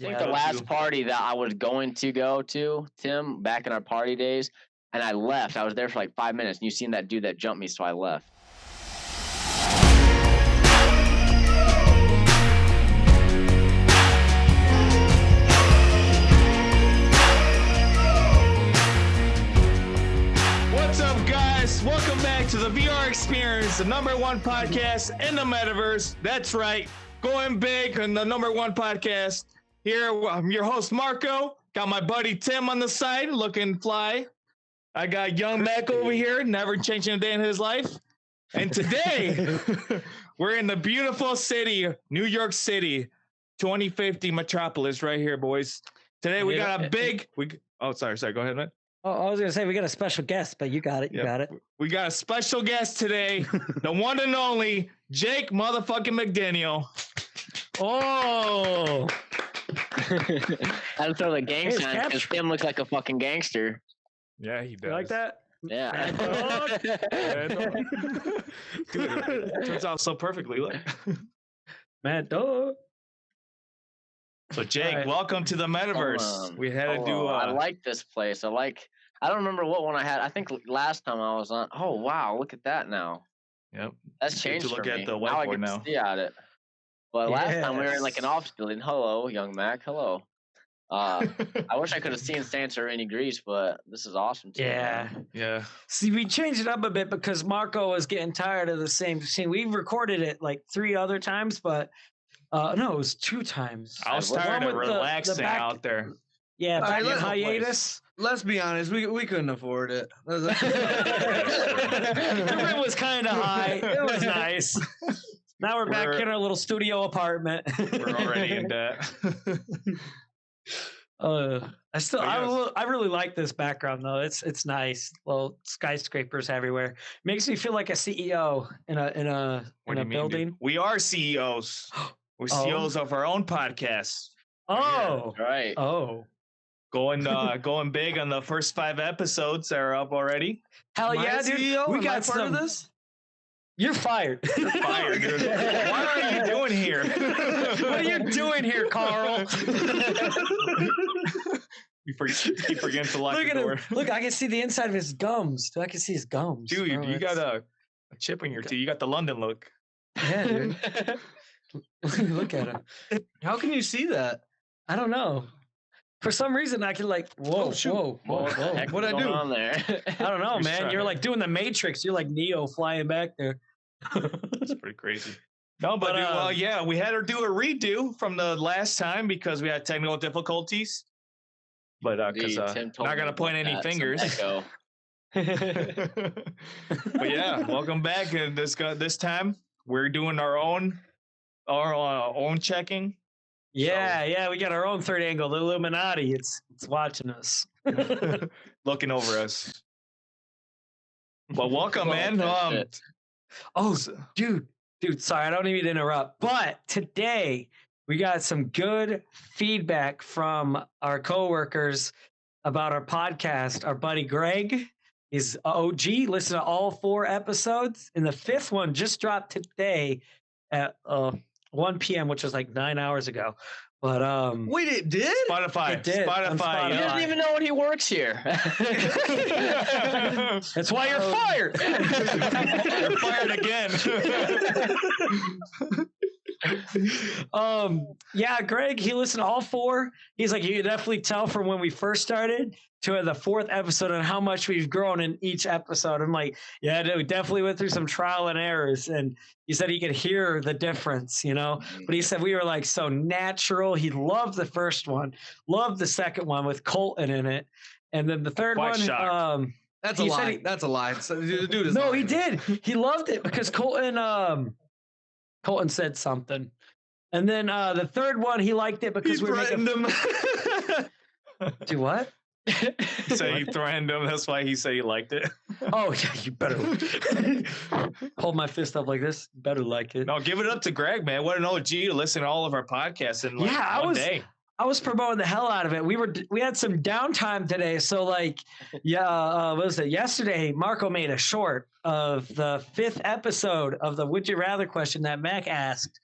think the last party that I was going to go to, Tim, back in our party days, and I left. I was there for like 5 minutes, and you seen that dude that jumped me, so I left. What's up, guys? Welcome back to the VR Experience, the #1 podcast in the metaverse. That's right, going big on the #1 podcast. Here, I'm your host, Marco. Got my buddy Tim on the side, looking fly. I got young Mac over here, never changing a day in his life. And today, we're in the beautiful city, New York City, 2050 metropolis right here, boys. Today, we got a big... Sorry, go ahead, man. Oh, I was going to say, we got a special guest, but you got it. You got it. We got a special guest today, the one and only Jake motherfucking McDaniel. Oh. I had to throw the gang sign because Tim looks like a fucking gangster. Yeah, he does. You like that? Yeah. Dude, it turns out so perfectly. Look. Mad dog. So, Jake, welcome to the metaverse. We had to do. I like this place. I don't remember what one I had. I think last time I was on. Oh wow, look at that now. Yep. That's changed to look for at me. the Now I whiteboard get now. to see at it. But last time we were in like an office building. Hello, young Mac. Hello. I wish I could have seen Santa or any Grease, but this is awesome too. Yeah. See, we changed it up a bit because Marco was getting tired of the same scene. We recorded it like 3 other times, but no, it was 2 times. I was tired of relaxing out there. Yeah, back in let's- hiatus. Let's be honest, we couldn't afford it. The rent was kind of high. It was nice. Now we're back in our little studio apartment. We're already in debt. I really like this background though. It's nice. Little skyscrapers everywhere. Makes me feel like a CEO in a building. Dude? We are CEOs. We're CEOs of our own podcast. Oh, Yeah, right. Oh, Going big on the first 5 episodes that are up already. hell yeah, dude! CEO? We Am I got part some. of this. You're fired. You're fired, dude. What are you doing here? What are you doing here, Carl? He forgets to lock Look the at door. him. Look, I can see the inside of his gums. I can see his gums. Dude, Oh, you got that's- a chip in your teeth. You got the London look. Yeah, dude. Look at him. How can you see that? I don't know. For some reason, I can like, whoa, shoot. whoa. What'd What'd I do? on there? I don't know, You're man. trying You're to- like doing the Matrix. You're like Neo flying back there. That's pretty crazy. No, but But, dude, well, yeah, we had to do a redo from the last time because we had technical difficulties. But because Tim told not me gonna point about any that, some fingers. echo. But yeah, welcome back. And this time we're doing our own checking. Yeah, we got our own third angle. The Illuminati. It's watching us. Looking over us. Well, welcome, Well, man. that's it. Oh, dude, sorry, I don't mean to interrupt. But today we got some good feedback from our coworkers about our podcast. Our buddy Greg is OG. Listen to all 4 episodes. And the 5th one just dropped today at 1 p.m., which was like 9 hours ago. But Wait, it did? Spotify. It did, on Spotify. He Spotify. doesn't even know when he works here. that's why you're fired. You're fired again. Yeah, Greg, he listened to all 4. He's like, you can definitely tell from when we first started to the 4th episode and how much we've grown in each episode. I'm like, yeah, dude, we definitely went through some trial and errors. And he said he could hear the difference, you know, but he said we were like so natural. He loved the first one, loved the second one with Colton in it. And then the third Quite one, shocked. That's a he said lie. he- That's a lie. So, the dude is no, lying. he did. He loved it because Colton said something. And then the third one, he liked it because He we were threatened making... him. Do what? So you threatened him. That's why he said he liked it. Oh, yeah, you better hold my fist up like this. Better like it. No, give it up to Greg, man. What an OG to listen to all of our podcasts in like Yeah, one day. I was promoting the hell out of it. We had some downtime today, so like, what was it? Yesterday, Marco made a short of the 5th episode of the Would You Rather question that Mac asked,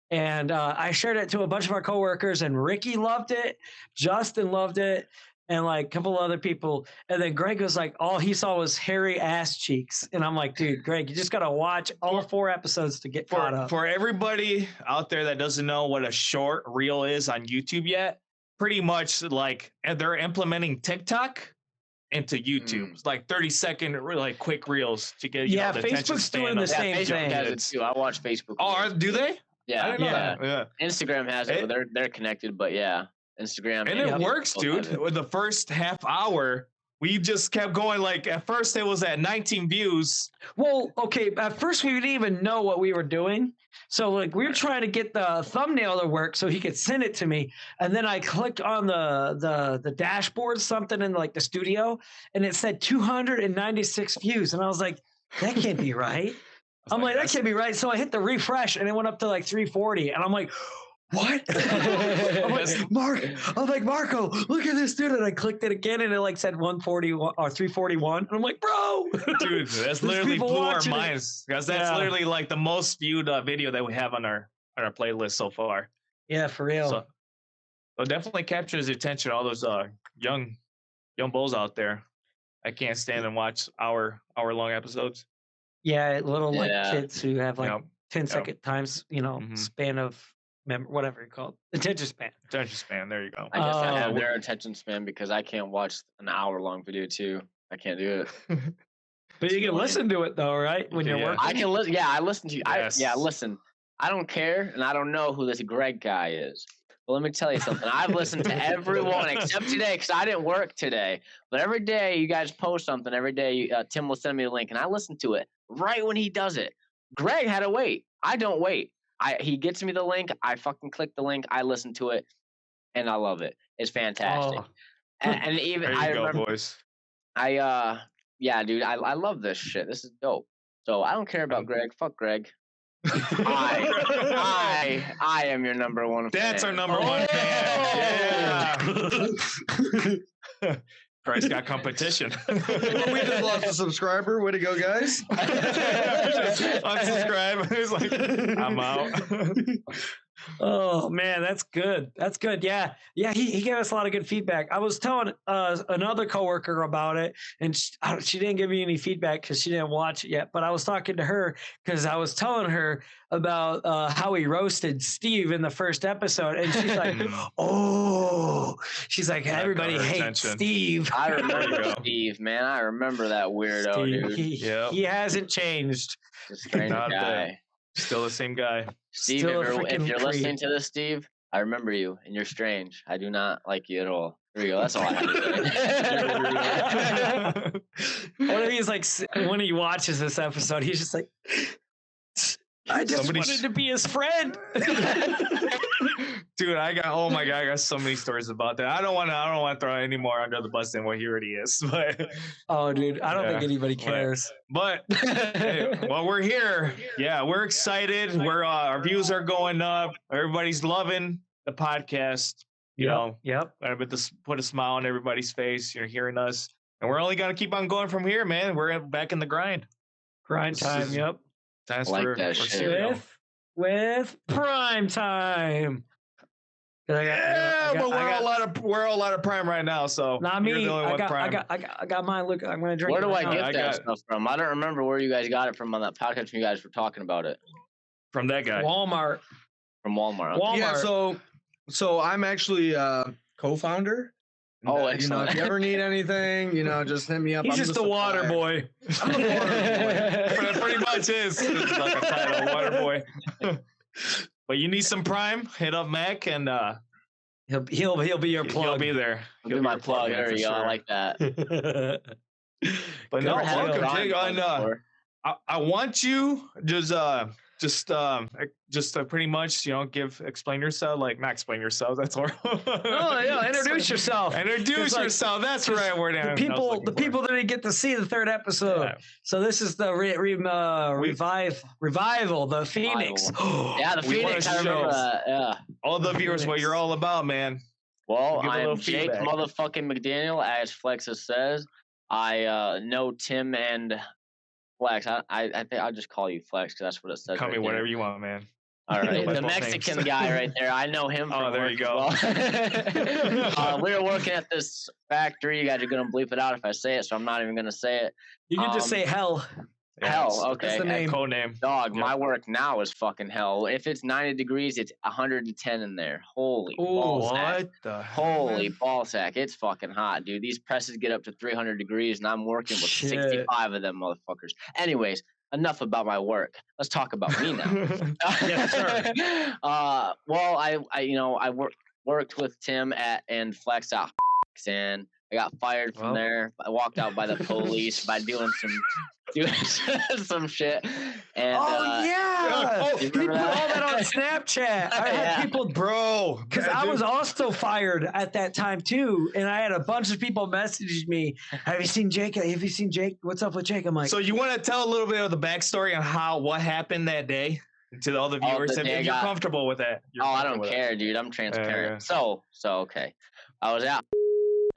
And I shared it to a bunch of our coworkers, and Ricky loved it, Justin loved it, and like a couple other people. And then Greg was like, all he saw was hairy ass cheeks. And I'm like, dude, Greg, you just got to watch all 4 episodes to get caught up. For everybody out there that doesn't know what a short reel is on YouTube yet, pretty much like they're implementing TikTok into YouTube. It's like 30-second like quick reels to get the attention Facebook's doing the same Facebook thing. has it too. I watch Facebook. Oh, do they? Yeah, I didn't know that. Yeah. Instagram has it, but they're connected. But yeah, Instagram And it works, dude. With the first half hour, we just kept going. Like at first, it was at 19 views. Well, okay. At first, we didn't even know what we were doing. So like we were trying to get the thumbnail to work so he could send it to me. And then I clicked on the dashboard, something in like the studio, and it said 296 views. And I was like, that can't be right. I'm like, that can't be right. So I hit the refresh and it went up to like 340. And I'm like, what? I'm like, Marco, look at this, dude. And I clicked it again and it like said 141 or 341. And I'm like, bro. Dude, that's literally blew our minds. Because that's literally like the most viewed video that we have on our playlist so far. Yeah, for real. So it definitely captures the attention of all those young bulls out there. I can't stand and watch hour-long episodes. Yeah, little like kids who have like 10-second times, Mm-hmm. span of whatever you call it, attention span. Attention span. There you go. I guess I have their attention span because I can't watch an hour-long video too. I can't do it. But you can listen to it though, right? When you're working. I can listen. Yeah, I listen to you. Yes. Listen. I don't care, and I don't know who this Greg guy is. But let me tell you something. I've listened to everyone except today because I didn't work today. But every day you guys post something. Every day Tim will send me a link, and I listen to it right when he does it. Greg had to wait. I don't wait. He gets me the link. I fucking click the link. I listen to it, and I love it. It's fantastic. And even there you go, boys. Yeah, dude. I love this shit. This is dope. So I don't care about Greg. Fuck Greg. I am your number one fan. That's our number one fan. Yeah. Christ got competition. We just lost a subscriber. Way to go, guys. Unsubscribe. He's like, I'm out. Oh man, that's good. That's good. Yeah. He gave us a lot of good feedback. I was telling another coworker about it, and she didn't give me any feedback because she didn't watch it yet. But I was talking to her because I was telling her about how he roasted Steve in the first episode, and she's like, "Oh," she's like, "Everybody hates Steve." I remember Steve, man. I remember that weirdo, Steve, dude. He hasn't changed. Strange guy. Still the same guy. Steve, if you're listening to this, Steve, I remember you, and you're strange. I do not like you at all. There you go. That's all I have to say. What if he's like, when he watches this episode, he's just like, I just wanted to be his friend. Dude, I got so many stories about that. I don't want to throw any more under the bus than what he already is. But oh, dude, I don't think anybody cares. But hey, well, we're here. Yeah, we're excited. Our views are going up. Everybody's loving the podcast. You know, put a smile on everybody's face. You're hearing us, and we're only gonna keep on going from here, man. We're back in the grind. Grind time. Yep. That's like that shit. With prime time. We're a lot of prime right now. So not me. I got mine. Look, I'm gonna drink. Where do I get that stuff from? I don't remember where you guys got it from on that podcast when you guys were talking about it. From that guy. Walmart. From Walmart. Okay. Yeah. So I'm actually co-founder. Oh, if you ever need anything, just hit me up. He's just the water boy. I'm the water boy. Pretty much is. It's like a title, water boy. But you need some prime, hit up Mac, and he'll be your plug. He'll be there. He'll be my plug. There you go. I like that. But no, welcome, Jake. I want you just pretty much, explain yourself, like not explain yourself. That's horrible. Oh yeah, introduce yourself. Introduce yourself. That's the right word. The people didn't get to see the third episode. Yeah. So this is the revival, the Phoenix. Yeah, the Phoenix. I remember that. Yeah. All the viewers, what you're all about, man. Well, I'm Jake MF'n McDaniel, as Flexus says. I know Tim and Flex. I think I'll just call you Flex because that's what it says. Call me whatever you want, man. All right, By the both Mexican names. guy right there. I know him. Oh, from there work you as well. We were working at this factory. You guys are gonna bleep it out if I say it, so I'm not even gonna say it. You can just say hell. Hell. Yeah, Okay. the name. code name. Dog, Yep. my work now is fucking hell. If it's 90 degrees, it's 110 in there. Holy Ooh, ball sack. What the hell? Holy ball sack. It's fucking hot, dude. These presses get up to 300 degrees, and I'm working with Shit. 65 of them motherfuckers. Anyways, enough about my work. Let's talk about me now. Yes, sir. Well, I worked with Tim and Flex out, and I got fired from Well. there. I walked out by the police by doing some shit. And yeah. you He put remember all that? that on Snapchat. I had Yeah. people, Bro, because I was also fired at that time too, and I had a bunch of people message me, "Have you seen Jake? Have you seen Jake? What's up with Jake?" I'm like, So you want to tell a little bit of the backstory on what happened that day to all the viewers? the If day I you're got- comfortable with that. You're Oh, I comfortable don't with care, dude. I'm transparent. yeah. So okay. I was out,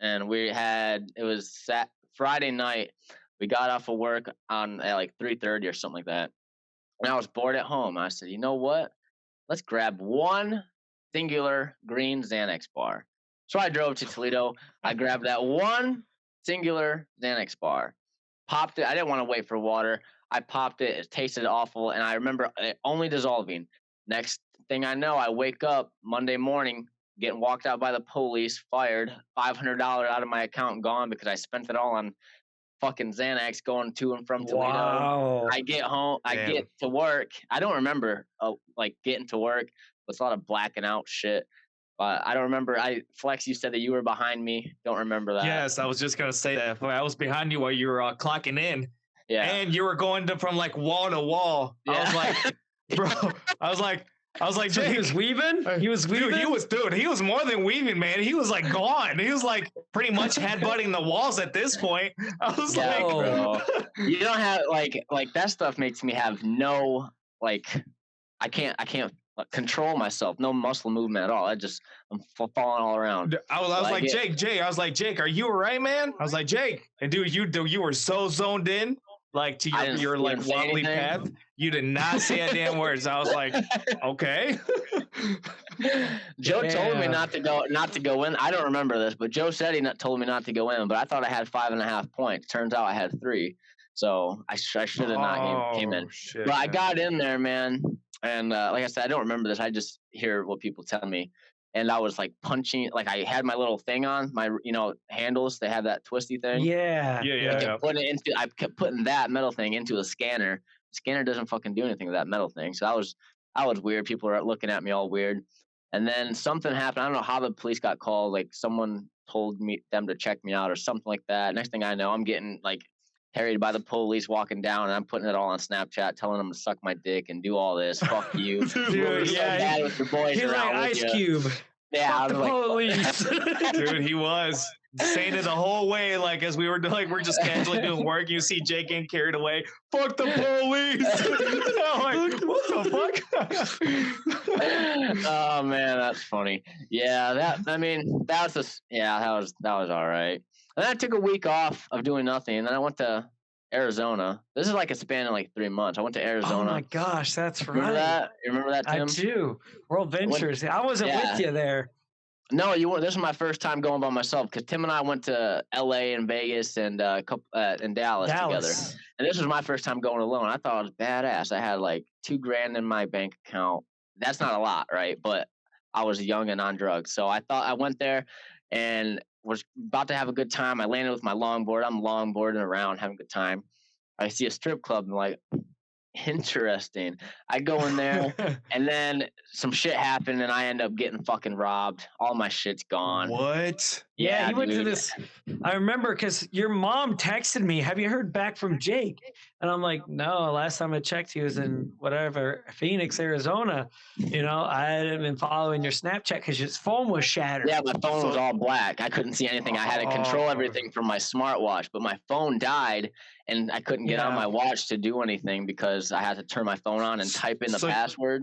and it was Friday night. We got off of work at like 3:30 or something like that. And I was bored at home. I said, you know what? Let's grab one singular green Xanax bar. So I drove to Toledo. I grabbed that one singular Xanax bar, popped it. I didn't want to wait for water. I popped it. It tasted awful. And I remember it only dissolving. Next thing I know, I wake up Monday morning, getting walked out by the police, fired, $500 out of my account gone because I spent it all on fucking Xanax going to and from Toledo. wow. I get home, I Damn. get to work. I don't remember like getting to work. It's a lot of blacking out shit. But I don't remember. Flex, you said that you were behind me. Don't remember that. Yes, I was just gonna say that. I was behind you while you were clocking in, Yeah. and you were going from like wall to wall. I was Yeah. like, bro. I was like, So Jake. he was weaving. He was weaving. Dude, he was more than weaving, man. He was like gone. He was like pretty much headbutting the walls at this point. I was Yeah, like, bro. You don't have like that stuff makes me have no like I can't control myself. No muscle movement at all. I'm falling all around. I was like, Jake. I was like, Jake, are you all right, man? I was like, Jake, and dude, you were so zoned in, like to your you like didn't say wobbly anything? path. You did not say a damn word. So I was like, okay. Joe told me Yeah. not to go in. I don't remember this, but Joe said he told me not to go in. But I thought I had 5.5 points. Turns out I had 3. So I should have not came in. Shit, But I man. got in there, man. And like I said, I don't remember this. I just hear what people tell me. And I was like punching, like I had my little thing on my, handles. They have that twisty thing. Yeah. Yeah. I kept putting that metal thing into a scanner. The scanner doesn't fucking do anything with that metal thing. So that was weird. People were looking at me all weird. And then something happened. I don't know how the police got called. Like someone told them to check me out or something like that. Next thing I know, I'm getting like harried by the police walking down, and I'm putting it all on Snapchat, telling them to suck my dick and do all this. Fuck you. You were so yeah, bad with your boys He's like around with Ice ya. Cube. Yeah, I Fuck was the like, police. Dude, he was saying it the whole way, like as we were we're just casually doing work. You see Jake getting carried away. Fuck the police! I'm like, what the fuck? oh man, that's funny. Yeah, that was all right. And then I took a week off of doing nothing, and then I went to Arizona. This is like a span of like 3 months. I went to Oh Arizona. my gosh, that's Remember right. that? You remember that, I Tim? do. World Ventures. I wasn't Yeah. with you there. No, you weren't. This was my first time going by myself because Tim and I went to L.A. and Vegas and in Dallas together. And this was my first time going alone. I thought it was badass. I had like $2,000 in my bank account. That's not a lot, right? But I was young and on drugs. So I thought I went there and was about to have a good time. I landed with my longboard. I'm longboarding around, having a good time. I see a strip club and I'm like, interesting. I go in there and then some shit happened and I end up getting fucking robbed. All my shit's gone. What? Yeah, he went to dude. this. I remember because your mom texted me, "Have you heard back from Jake?" And I'm like, "No, last time I checked, he was in whatever, Phoenix, Arizona." I hadn't been following your Snapchat because his phone was shattered. Yeah, my phone was all black. I couldn't see anything. I had to control everything from my smartwatch, but my phone died and I couldn't get on my watch to do anything because I had to turn my phone on and type in the password.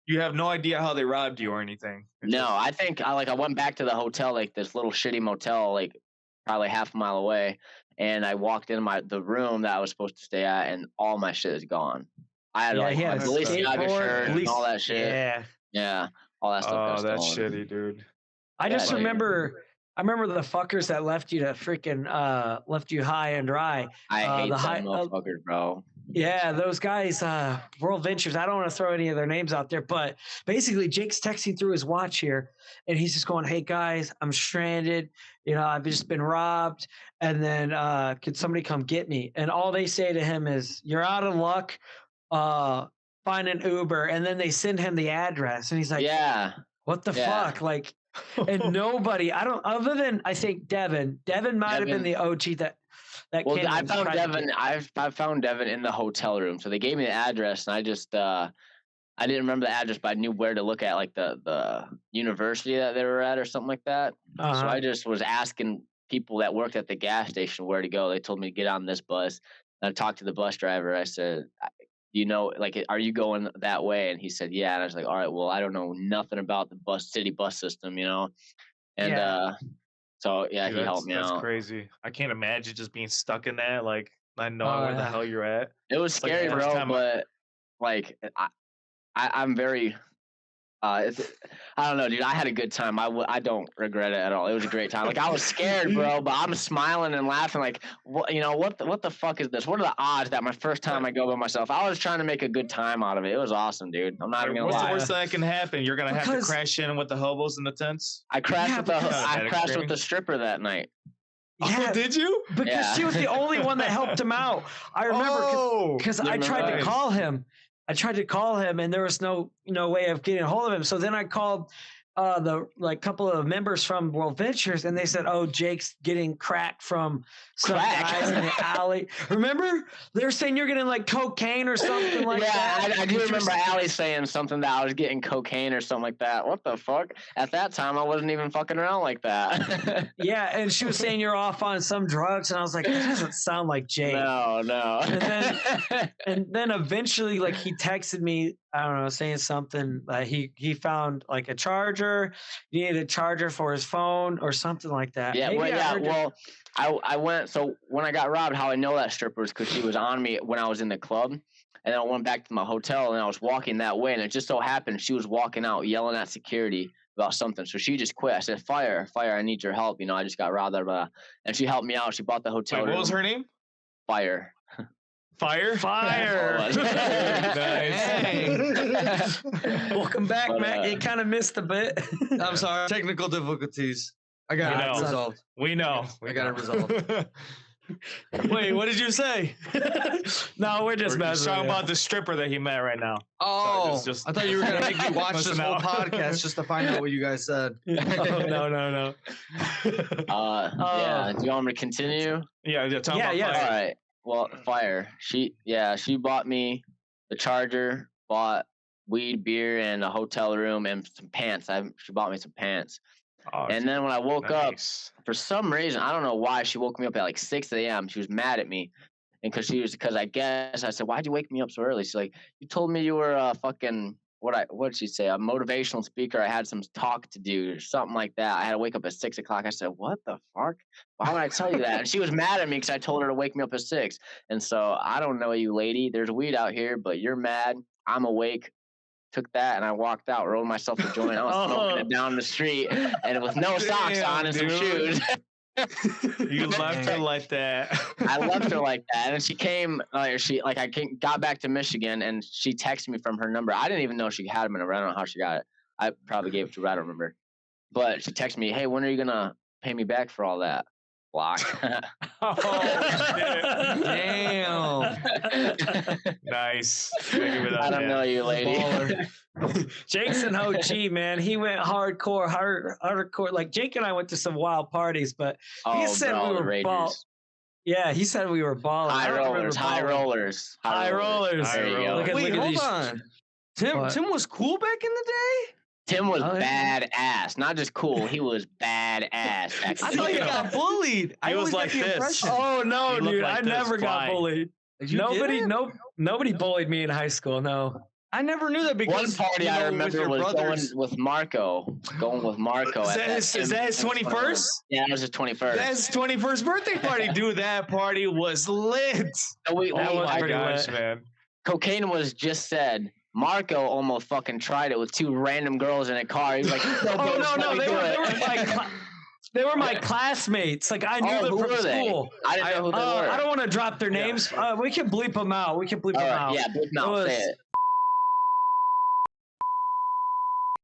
You have no idea how they robbed you or anything. No, I think I went back to the hotel, like this little shitty motel, like probably half a mile away, and I walked in the room that I was supposed to stay at, and all my shit is gone. I had like he my had a Balenciaga skateboard, shirt and all that shit. Yeah. Yeah, all that stuff. Oh, got that's stolen. shitty, dude. I just dude. remember. I remember the fuckers that left you to freaking left you high and dry. I hate the them high, motherfuckers, bro. Yeah, those guys, World Ventures. I don't want to throw any of their names out there, but basically, Jake's texting through his watch here, and he's just going, "Hey guys, I'm stranded. You know, I've just been robbed, and then could somebody come get me?" And all they say to him is, "You're out of luck. Find an Uber." And then they send him the address, and he's like, Yeah. "What the fuck?" Like, and nobody. I don't. Other than I think Devin. Devin might have been the OG that. Well, came I and found tried to Devin. get- I found Devin in the hotel room. So they gave me the address, and I just I didn't remember the address, but I knew where to look at, like the university that they were at or something like that. So I just was asking people that worked at the gas station where to go. They told me to get on this bus. And I talked to the bus driver. I said, "You know, like, are you going that way?" And he said, "Yeah." And I was like, "All right, well, I don't know nothing about the city bus system, you know." And so yeah, Dude, he helped me that's out. crazy. I can't imagine just being stuck in that, like not knowing where the hell you're at. It was like the scary, first bro. time But like, I'm very. I don't know, dude. I had a good time. I don't regret it at all. It was a great time. Like, I was scared, bro, but I'm smiling and laughing. Like, what the fuck is this? What are the odds that my first time I go by myself? I was trying to make a good time out of it. It was awesome, dude. I'm not even gonna What's lie. the worst thing that can happen? You're gonna have to Because- crash in with the hobos in the tents. I crashed with bad the experience. stripper that night. Yeah, Oh, did you? because Yeah. she was the only one that helped him out. I remember because I tried to Nice. call him. I tried to call him, and there was no way of getting a hold of him. So then I called the couple of members from World Ventures, and they said, "Oh, Jake's getting crack from some guys in the alley." Remember, they were saying you're getting like cocaine or something like that. Yeah, I do remember Allie saying something that I was getting cocaine or something like that. What the fuck? At that time, I wasn't even fucking around like that. Yeah, and she was saying you're off on some drugs, and I was like, that doesn't sound like Jake. No. And then eventually, like, he texted me, I don't know, saying something. He found like a charger. He needed a charger for his phone or something like that. Yeah, Maybe well, I yeah. heard Well, I went. So when I got robbed, how I know that stripper was because she was on me when I was in the club, and then I went back to my hotel and I was walking that way, and it just so happened she was walking out yelling at security about something. So she just quit. I said, "Fire, I need your help. You know, I just got robbed." And she helped me out. She bought the hotel Wait, room. what was her name? Fire. Fire. Fire. Nice. Welcome back, But, Matt. You kind of missed a bit. I'm sorry. Technical difficulties. I got I it know. resolved. We know. I got it resolved. Wait, what did you say? No, we're just We're messing talking with you. about the stripper that he met right now. Oh, just- I thought you were gonna make me watch this Listen whole out. podcast just to find out what you guys said. Oh, no. Yeah. Do you want me to continue? Yeah, talking about Yeah. All Fire. right. Well, Fire. She bought me the charger, bought weed, beer, and a hotel room and some pants. She bought me some pants. Oh, And then when I woke up, nice. for some reason, I don't know why, she woke me up at like 6 a.m. She was mad at me. And because I guess I said, "Why'd you wake me up so early?" She's like, "You told me you were a fucking, what'd she say? A motivational speaker. I had some talk to do or something like that. I had to wake up at 6 o'clock." I said, "What the fuck? Why would I tell you that?" And she was mad at me because I told her to wake me up at 6. And so, I don't know you, lady. There's weed out here, but you're mad. I'm awake. Took that and I walked out, rolled myself a joint. I was smoking it down the street, and with no socks Damn, on and some dude. shoes. You left her like that. I left her like that, and then she came. Got back to Michigan, and she texted me from her number. I didn't even know she had my number. I don't know how she got it. I probably gave it to her. I don't remember. But she texted me, "Hey, when are you gonna pay me back for all that?" Block. Oh, shit. Damn. Nice. Gotta give it up, I don't man. know you, lady. Jake's an OG, man. He went hardcore. Like, Jake and I went to some wild parties, but Oh, said bro, we the were Ragers. ball- yeah, he said we were balling. High rollers. High High rollers. rollers. High There you go. rollers. Look at Wait, hold these- on. Tim What? was cool back in the day? Tim was Oh, yeah. badass. Not just cool. He was badass. Back I in thought the you day. got bullied. I He was always got like the this. impression. Oh no, He looked dude! like I this, never got flying. bullied. You Nobody, didn't? nobody bullied me in high school. No. I never knew that because One party you know, I with remember your was brothers. going with Marco. Is that his 21st? Yeah, it was his 21st. That's his 21st birthday party. Dude, that party was lit. So That was Oh my pretty gosh, lit. man. cocaine was just said. Marco almost fucking tried it with 2 random girls in a car. He was like, no, they were my classmates. Like I knew them from school. I didn't know who they were. I don't want to drop their names. We can bleep them out. All right, yeah, bleep them out. Say it.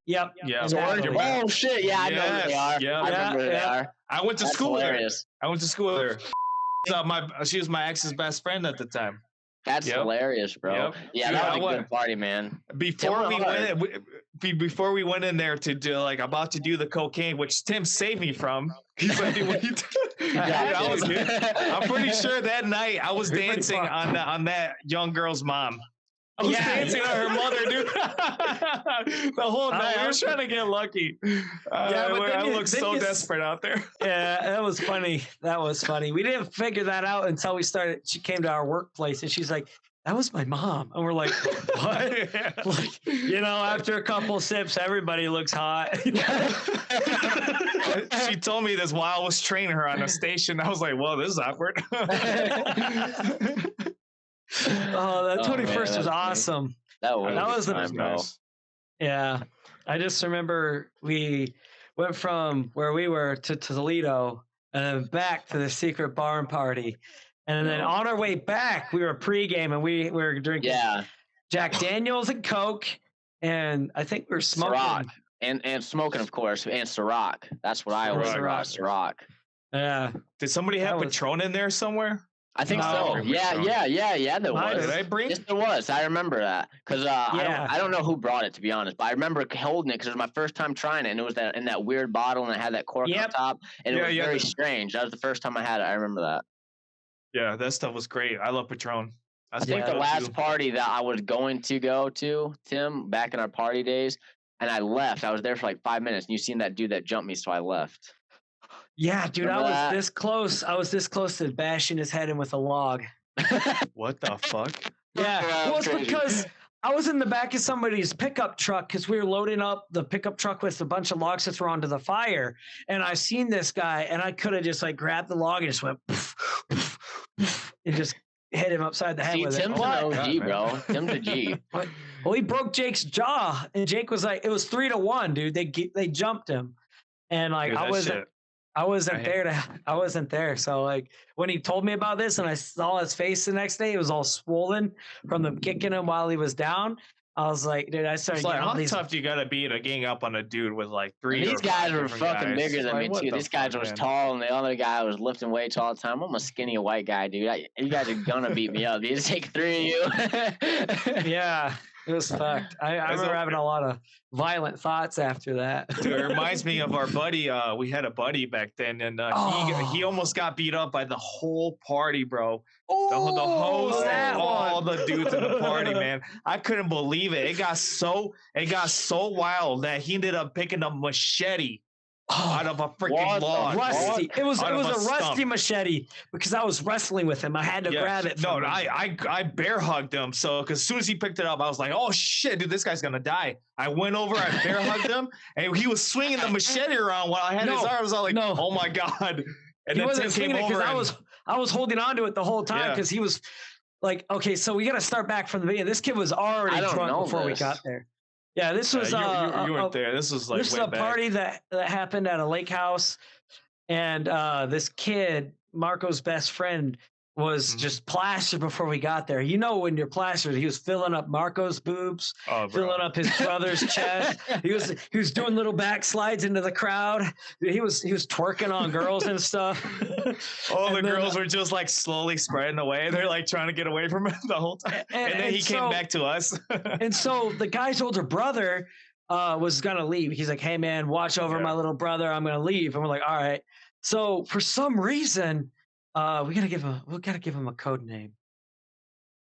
Yep. Yeah. Exactly. Oh shit! Yeah, I know who they are. Yeah. I remember who they are. I went to That's school hilarious. there. I went to school there. She was my ex's best friend at the time. That's hilarious, bro. Yep. Yeah, that was a good party, man. Before we went in there to do about to do the cocaine, which Tim saved me from. He's like, I'm pretty sure that night I was dancing on that young girl's mom. I was dancing on her mother, dude. The whole night. I was trying to get lucky. I looked so desperate out there. Yeah, that was funny. We didn't figure that out until she came to our workplace and she's like, that was my mom. And we're like, what? Like, after a couple sips, everybody looks hot. She told me this while I was training her on a station. I was like, well, this is awkward. Oh, that 21st was awesome. That was nice. Yeah. I just remember we went from where we were to Toledo and then back to the secret barn party. And then on our way back, we were pregame and we were drinking Jack Daniels and Coke. And I think we were smoking. Ciroc. And smoking, of course. And Ciroc. That's what I always brought, Ciroc. Yeah. Did somebody have Patron in there somewhere? I think so. Yeah, there was. Did I bring? Yes, there was. I remember that. Because I don't know who brought it, to be honest. But I remember holding it because it was my first time trying it. And it was in that weird bottle and it had that cork on top. And it was very strange. That was the first time I had it. I remember that. Yeah, that stuff was great. I love Patron. I think the last party that I was going to go to, Tim, back in our party days, and I left. I was there for like 5 minutes, and you seen that dude that jumped me, so I left. Yeah, dude, I was this close. I was this close to bashing his head in with a log. What the fuck? Yeah, well, it's because I was in the back of somebody's pickup truck because we were loading up the pickup truck with a bunch of logs to throw onto the fire. And I seen this guy, and I could have just grabbed the log and just went poof, poof, poof, and just hit him upside the head with Tim's it. an OG, bro. Tim's a G. Well, he broke Jake's jaw, and Jake was like, it was 3-1, dude. They jumped him, and Dude, I wasn't there. So when he told me about this and I saw his face the next day, it was all swollen from them kicking him while he was down. I was like, dude, I started getting all these. How tough do you gotta be to gang up on a dude with 3? These guys were fucking bigger than me too. These guys was tall, and the other guy was lifting weights all the time. I'm a skinny white guy, dude. You guys are gonna beat me up. You just take 3 of you. Yeah, it was fucked. I remember having a lot of violent thoughts after that. Dude, it reminds me of our buddy. We had a buddy back then, and he almost got beat up by the whole party, bro. The host and all the dudes in the party, man. I couldn't believe it. It got so wild that he ended up picking a machete out of a freaking log. Rusty. It was a rusty machete because I was wrestling with him. I had to grab it. No, I bear hugged him. So because as soon as he picked it up, I was like, oh shit, dude, this guy's gonna die. I went over, I bear hugged him, and he was swinging the machete around while I had his arms. I was like, oh my god. And he wasn't swinging it because I was holding on to it the whole time because he was like, okay, so we got to start back from the beginning. This kid was already drunk before we got there. Yeah, this was you weren't there. This was this was a party that happened at a lake house, and this kid, Marco's best friend, was just plastered before we got there. When you're plastered, he was filling up Marco's boobs, filling up his brother's chest. He was doing little backslides into the crowd. He was twerking on girls and stuff. All the girls were just slowly spreading away. They're trying to get away from him the whole time. And then he came back to us. And so the guy's older brother was gonna leave. He's like, "Hey man, watch over my little brother. I'm gonna leave." And we're like, "All right." So for some reason, we gotta give him a code name.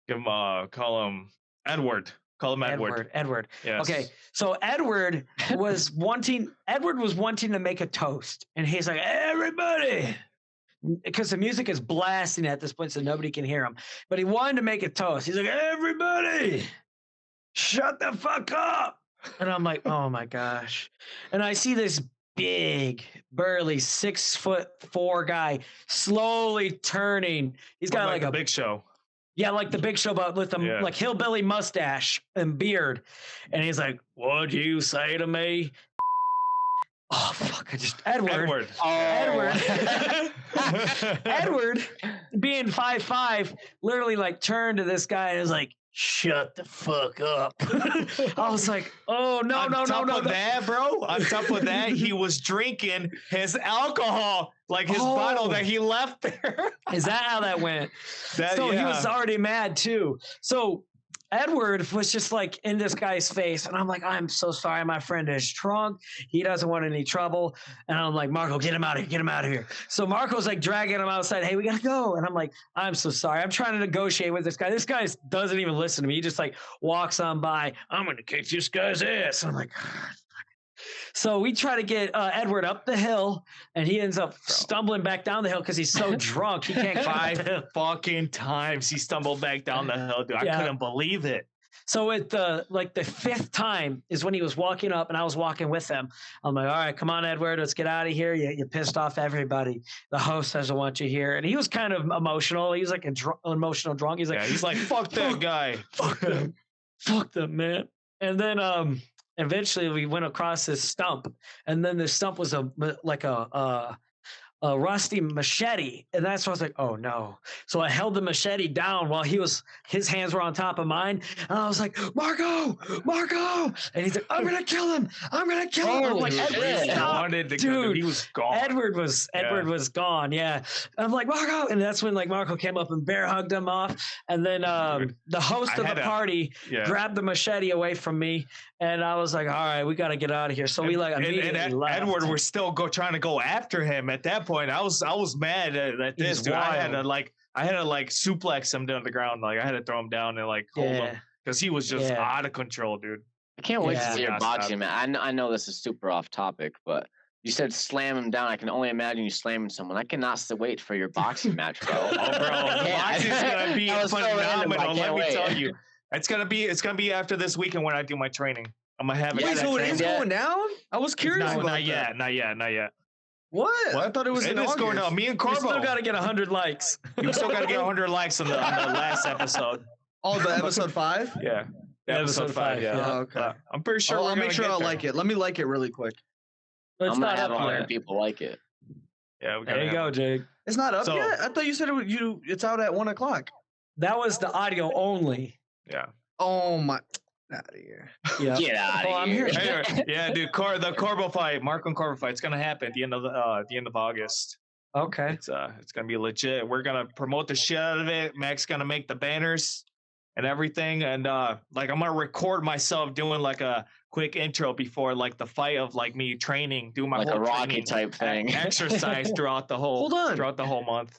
Call him Edward. Call him Edward. Edward. Yes. Okay. So Edward was wanting to make a toast, and he's like, everybody, because the music is blasting at this point, so nobody can hear him. But he wanted to make a toast. He's like, everybody, shut the fuck up. And I'm like, oh my gosh. And I see this big, burly, 6'4" guy slowly turning. He's got a big show. Yeah, like the Big Show, but with the like hillbilly mustache and beard. And he's like, "What'd you say to me?" Oh fuck! Edward. Oh. Edward. Edward, being 5'5", literally like turned to this guy and was like, "Shut the fuck up." I was like, "Oh no, On no, no, top no, of no." that, bro. On top of that, he was drinking his alcohol, like his bottle that he left there. Is that how that went? So he was already mad too. So Edward was just like in this guy's face, and I'm like, "I'm so sorry, my friend is drunk. He doesn't want any trouble." And I'm like, "Marco, get him out of here, get him out of here." So Marco's like dragging him outside. "Hey, we gotta go." And I'm like, "I'm so sorry. I'm trying to negotiate with this guy. This guy doesn't even listen to me. He just like walks on by. I'm gonna kick this guy's ass." And I'm like, so we try to get Edward up the hill, and he ends up stumbling back down the hill because he's so drunk he can't. 5 fucking times he stumbled back down the hill, dude. I couldn't believe it. So at the 5th time is when he was walking up, and I was walking with him. I'm like, "All right, come on, Edward, let's get out of here. You pissed off everybody. The host doesn't want you here." And he was kind of emotional. He was like an emotional drunk. He's like, he's like, "Fuck that guy. Fuck them. Fuck them, man." And then eventually we went across this stump, and then the stump was a rusty machete, and that's when I was like, "Oh no!" So I held the machete down while his hands were on top of mine, and I was like, "Marco, Marco!" And he's like, "I'm gonna kill him! I'm gonna kill him!" I'm like, "Edward, stop!" Dude, he was gone. Edward was gone. Yeah, and I'm like, "Marco!" And that's when like Marco came up and bear hugged him off, and then the host of the party grabbed the machete away from me, and I was like, "All right, we got to get out of here." So we like immediately left. Edward was still trying to go after him at that point. I was mad at this, dude. I had to suplex him down the ground. Like I had to throw him down and like hold him because he was just out of control, dude. I can't wait to see your boxing, man. I know this is super off topic, but you said slam him down. I can only imagine you slamming someone. I cannot wait for your boxing match, bro. Boxing's gonna be phenomenal. Let me tell you, it's gonna be after this weekend when I do my training. I'm gonna have it. Wait, so it is going down? I was curious about that. Not yet. What? Well, I thought it was in August. Going down. Me and Corbo. You still got to get 100 likes. You still got to get 100 likes on the last episode. Oh, the episode 5? Yeah. Episode 5, yeah. Oh, okay. I'm pretty sure I'll make sure I'll like it. Let me like it really quick. It's I'm going not to have up 100 yet. people like it. Yeah, there you go, Jake. It's not up yet? I thought you said it's out at 1 o'clock. That was the audio only. Yeah. Oh, my... Out of here. Yeah. Get out of here. Yeah, dude. The Corbo fight, Marco and Corbo fight, it's gonna happen at the end of August. Okay. It's gonna be legit. We're gonna promote the shit out of it. Mac's gonna make the banners and everything, and like I'm gonna record myself doing like a quick intro before like the fight of like me training, doing my like whole a Rocky training, type thing, exercise throughout the whole month.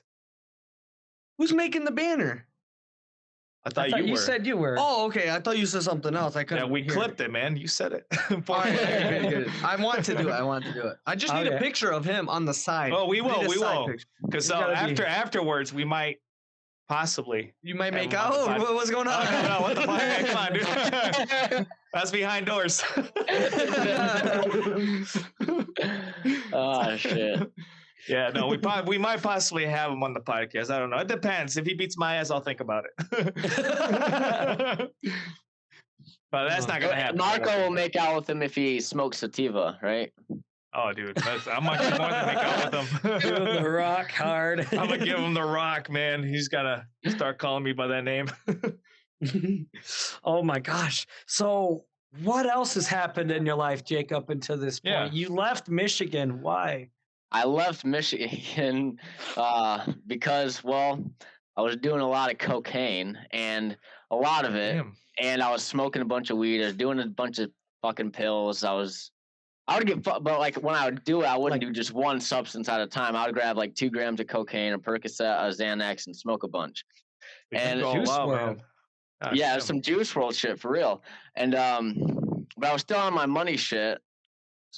Who's making the banner? I thought you were. You said you were. Oh, okay. I thought you said something else. I couldn't. Yeah, we clipped it, man. You said it. All right, good. I want to do it. I just need a picture of him on the side. Oh, we will. Because afterwards, we might possibly. You might make out. Oh, what's going on? No, what the fuck? Come on, dude. That's behind doors. Oh shit. Yeah, no, we might possibly have him on the podcast. I don't know. It depends. If he beats my ass, I'll think about it. But that's not gonna happen. Marco will make out with him if he smokes sativa, right? Oh, dude, I'm gonna do more than make out with him. Give him the rock hard. I'm gonna give him the rock, man. He's gotta start calling me by that name. Oh my gosh! So, what else has happened in your life, Jake, up until this point? Yeah. You left Michigan. Why? I left Michigan because, well, I was doing a lot of cocaine and a lot of it, and I was smoking a bunch of weed. I was doing a bunch of fucking pills. I would get, but like when I would do it, I wouldn't do just one substance at a time. I would grab like 2 grams of cocaine, a Percocet, a Xanax, and smoke a bunch. And Juice WRLD. Yeah, it was some Juice WRLD shit for real. And but I was still on my money shit.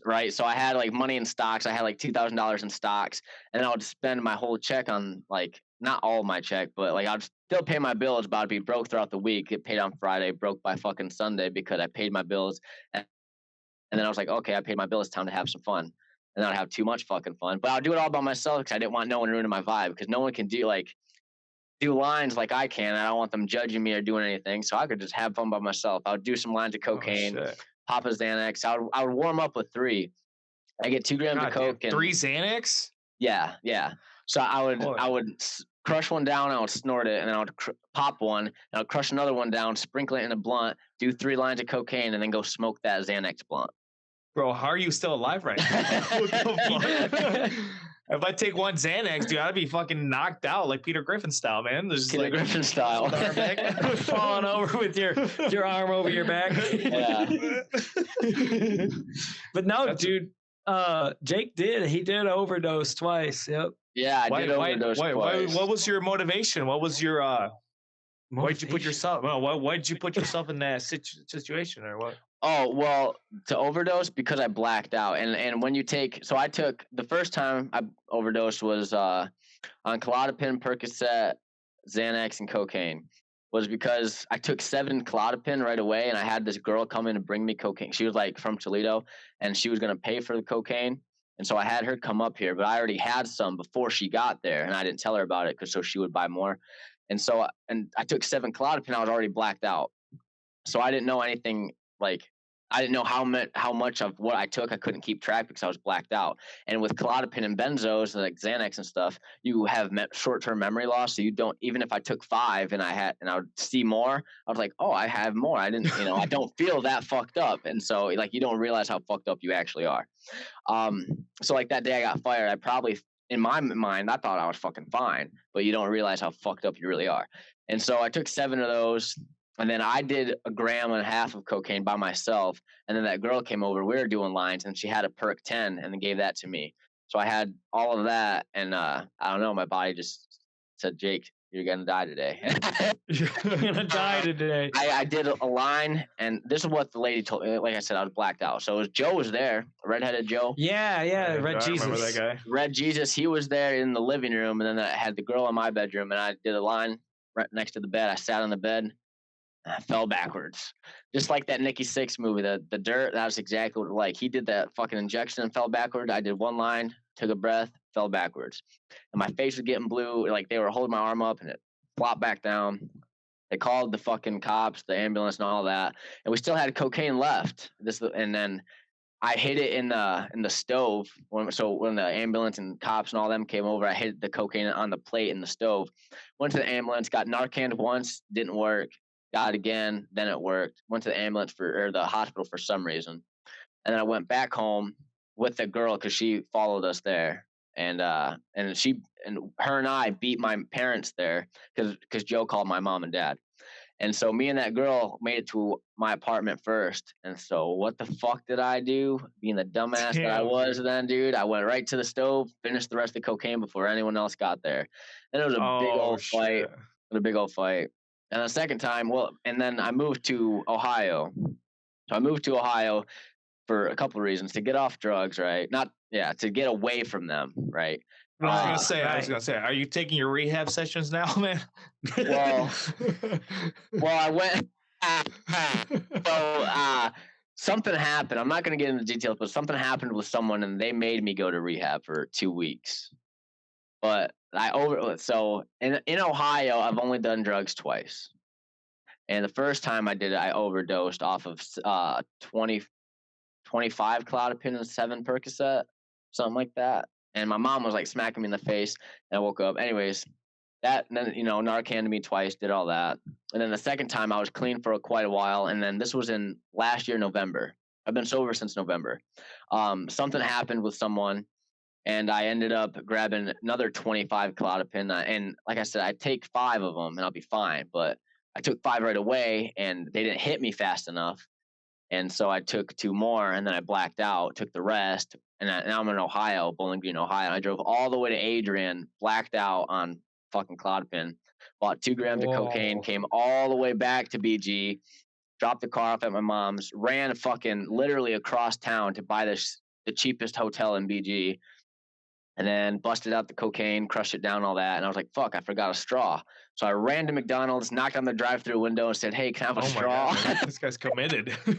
Right, so I had like money in stocks. I had like $2,000 in stocks, and I would spend my whole check on like not all of my check, but like I'd still pay my bills. But I'd be broke throughout the week. Get paid on Friday, broke by fucking Sunday because I paid my bills. And then I was like, okay, I paid my bills. It's time to have some fun. And then I'd have too much fucking fun. But I'll do it all by myself because I didn't want no one ruining my vibe. Because no one can do like do lines like I can. I don't want them judging me or doing anything, so I could just have fun by myself. I would do some lines of cocaine, pop a Xanax. I would warm up with 3. I get 2 grams of coke and 3 Xanax. Yeah. So I would crush one down, I would snort it, and then I would pop one, and I would crush another one down, sprinkle it in a blunt, do 3 lines of cocaine, and then go smoke that Xanax blunt. Bro, how are you still alive right now? What the fuck? If I take 1 Xanax, dude, I'd be fucking knocked out like Peter Griffin style, man. There's Peter Griffin style. Falling over with your arm over your back. Yeah. But no, dude, Jake did overdose twice. Yep. Yeah, I did overdose twice. What was your motivation? What was your why'd you put yourself why'd you put yourself in that situation or what? Oh, well, to overdose because I blacked out. And when you take, so I took, the first time I overdosed was on Klonopin, Percocet, Xanax, and cocaine. Was because I took 7 Klonopin right away, and I had this girl come in and bring me cocaine. She was like from Toledo, and she was going to pay for the cocaine. And so I had her come up here, but I already had some before she got there, and I didn't tell her about it so she would buy more. And so, and I took 7 Klonopin, I was already blacked out. So I didn't know anything, like, I didn't know how much of what I took. I couldn't keep track because I was blacked out. And with Klonopin and benzos, like Xanax and stuff, you have short-term memory loss. So you don't, even if I took 5 and I would see more, I was like, oh, I have more. I didn't, I don't feel that fucked up. And so like, you don't realize how fucked up you actually are. So like that day I got fired, I probably, in my mind, I thought I was fucking fine, but you don't realize how fucked up you really are. And so I took 7 of those. And then I did 1.5 grams of cocaine by myself. And then that girl came over. We were doing lines, and she had a Perc 10 and then gave that to me. So I had all of that. And I don't know, my body just said, Jake, you're going to die today. You're going to die today. I did a line, and this is what the lady told me. Like I said, I was blacked out. So Joe was there, redheaded Joe. Yeah, Red Jesus. I remember that guy. Red Jesus, he was there in the living room. And then I had the girl in my bedroom, and I did a line right next to the bed. I sat on the bed. I fell backwards, just like that Nikki Sixx movie, the Dirt. That was exactly what like he did that fucking injection and fell backwards. I did 1 line, took a breath, fell backwards, and my face was getting blue. Like they were holding my arm up, and it flopped back down. They called the fucking cops, the ambulance, and all that, and we still had cocaine left. And then I hid it in the stove. When the ambulance and cops and all them came over, I hid the cocaine on the plate in the stove. Went to the ambulance, got Narcan once, didn't work. Got it again, then it worked. Went to the ambulance or the hospital for some reason. And then I went back home with the girl because she followed us there. And her and I beat my parents there because Joe called my mom and dad. And so me and that girl made it to my apartment first. And so what the fuck did I do? Being the dumbass that I was then, dude, I went right to the stove, finished the rest of the cocaine before anyone else got there. And it was a big old fight. It was a big old fight. And the second time, and then I moved to Ohio. So I moved to Ohio for a couple of reasons: to get off drugs, right? To get away from them, right? I was gonna say, are you taking your rehab sessions now, man? Well, I went. So something happened. I'm not gonna get into details, but something happened with someone, and they made me go to rehab for 2 weeks. But so in Ohio, I've only done drugs twice. And the first time I did it, I overdosed off of 25 Klonopin and 7 Percocet, something like that. And my mom was like smacking me in the face, and I woke up. Anyways, that, and then, Narcan to me twice, did all that. And then the second time I was clean for quite a while. And then this was in last year, November. I've been sober since November. Something happened with someone, and I ended up grabbing another 25 Klonopin. And like I said, I take 5 of them and I'll be fine. But I took 5 right away, and they didn't hit me fast enough. And so I took 2 more, and then I blacked out, took the rest. And now I'm in Ohio, Bowling Green, Ohio. And I drove all the way to Adrian, blacked out on fucking Klonopin, bought 2 grams of cocaine, came all the way back to BG, dropped the car off at my mom's, ran fucking literally across town to buy the cheapest hotel in BG. and then busted out the cocaine, crushed it down, all that. And I was like, fuck, I forgot a straw. So I ran to McDonald's, knocked on the drive-through window and said, hey, can I have a straw? God, this guy's committed. I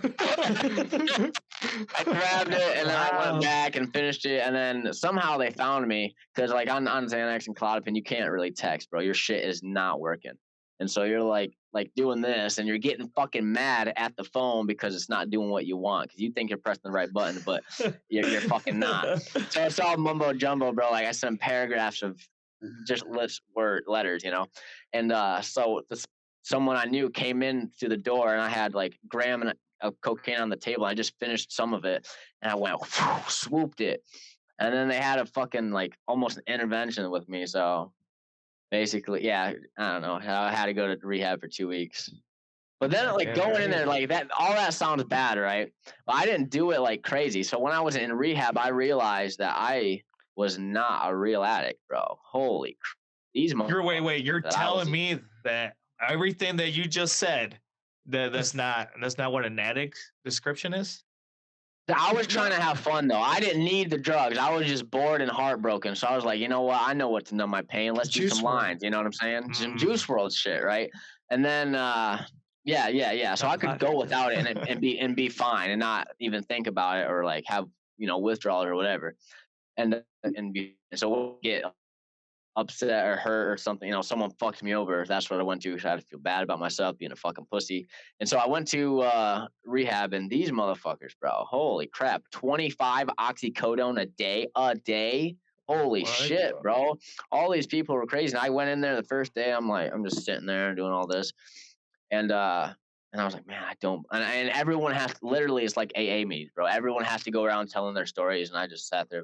grabbed it and then I went back and finished it. And then somehow they found me because like on Xanax and Klonopin, you can't really text, bro. Your shit is not working. And so you're like doing this and you're getting fucking mad at the phone because it's not doing what you want because you think you're pressing the right button, but you're fucking not. So it's all mumbo jumbo, bro. Like I sent paragraphs of just letters, you know? And so someone I knew came in through the door and I had like a gram of cocaine on the table. I just finished some of it and I went, swooped it. And then they had a fucking like almost an intervention with me. So basically, yeah, I don't know. I had to go to rehab for 2 weeks. But then like going in there like that, all that sounds bad, right? But I didn't do it like crazy. So when I was in rehab, I realized that I was not a real addict, bro. Holy crap. Wait, you're telling me that everything that you just said, that's not what an addict description is? I was trying to have fun though. I didn't need the drugs. I was just bored and heartbroken. So I was like, you know what? I know what to numb my pain. Let's do some lines. You know what I'm saying? Some Juice WRLD shit, right? And then yeah. So I could go without it and be fine and not even think about it or like have, you know, withdrawals or whatever. So we'll get upset or hurt or something, you know, someone fucked me over. That's what I went to because I had to feel bad about myself being a fucking pussy. And so I went to rehab and these motherfuckers, bro, holy crap, 25 oxycodone a day. Holy shit, bro. All these people were crazy. And I went in there the first day. I'm just sitting there doing all this. And I was like, man, I don't. And everyone has literally, it's like AA meetings, bro. Everyone has to go around telling their stories. And I just sat there.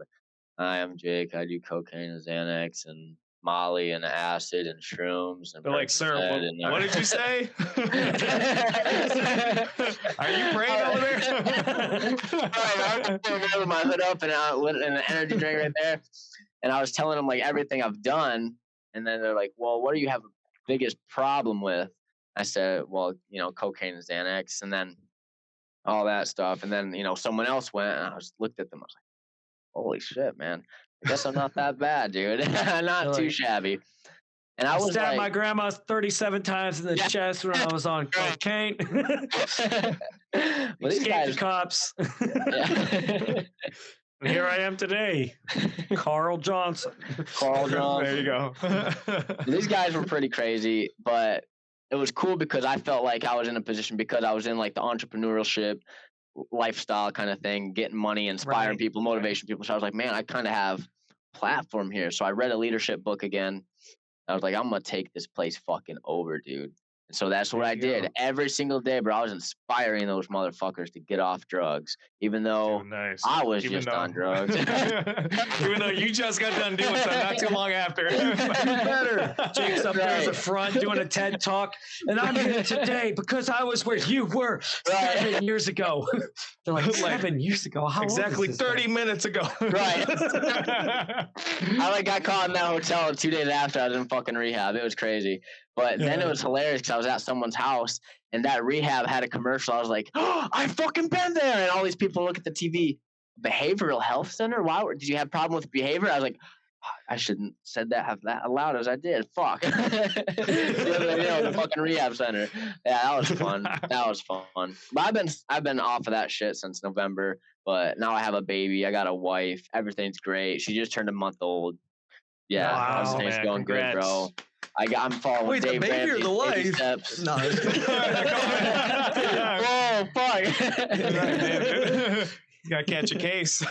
Hi, I'm Jake. I do cocaine and Xanax and Molly and acid and shrooms. And they're like, sir, what did you say? Are you praying over there? I was with my hood up and an energy drink right there. And I was telling them like everything I've done. And then they're like, well, what do you have the biggest problem with? I said, well, you know, cocaine and Xanax and then all that stuff. And then, you know, someone else went and I looked at them. I was like, holy shit, man. I guess I'm not that bad, dude. Not too shabby. And I was stabbed like, my grandma 37 times in the chest when I was on cocaine. Well, these guys, the cops. And here I am today. Carl Johnson. There you go. These guys were pretty crazy, but it was cool because I felt like I was in a position because I was in like the entrepreneurship lifestyle kind of thing, getting money, inspiring people, motivation people. So I was like, man, I kind of have a platform here. So I read a leadership book again. I was like, I'm going to take this place fucking over, dude. And so that's what I did every single day, bro. I was inspiring those motherfuckers to get off drugs, even though I was on drugs. Even though you just got done doing something not too long after. Better. Jake's up there at the front doing a TED talk, and I'm here today because I was where you were 7 years ago. They're like, 7 years ago? How exactly 30 minutes ago. Right. I got caught in that hotel 2 days after I was in fucking rehab. It was crazy. But then it was hilarious because I was at someone's house and that rehab had a commercial. I was like, oh, I've fucking been there. And all these people look at the TV. Behavioral health center? Why did you have a problem with behavior? I was like, I shouldn't have that aloud as I did. Fuck. The fucking rehab center. Yeah, that was fun. But I've been off of that shit since November. But now I have a baby. I got a wife. Everything's great. She just turned a month old. Yeah, everything's going good, bro. I'm following Dave the baby or the wife? Steps. No. Whoa, fuck. You gotta catch a case. So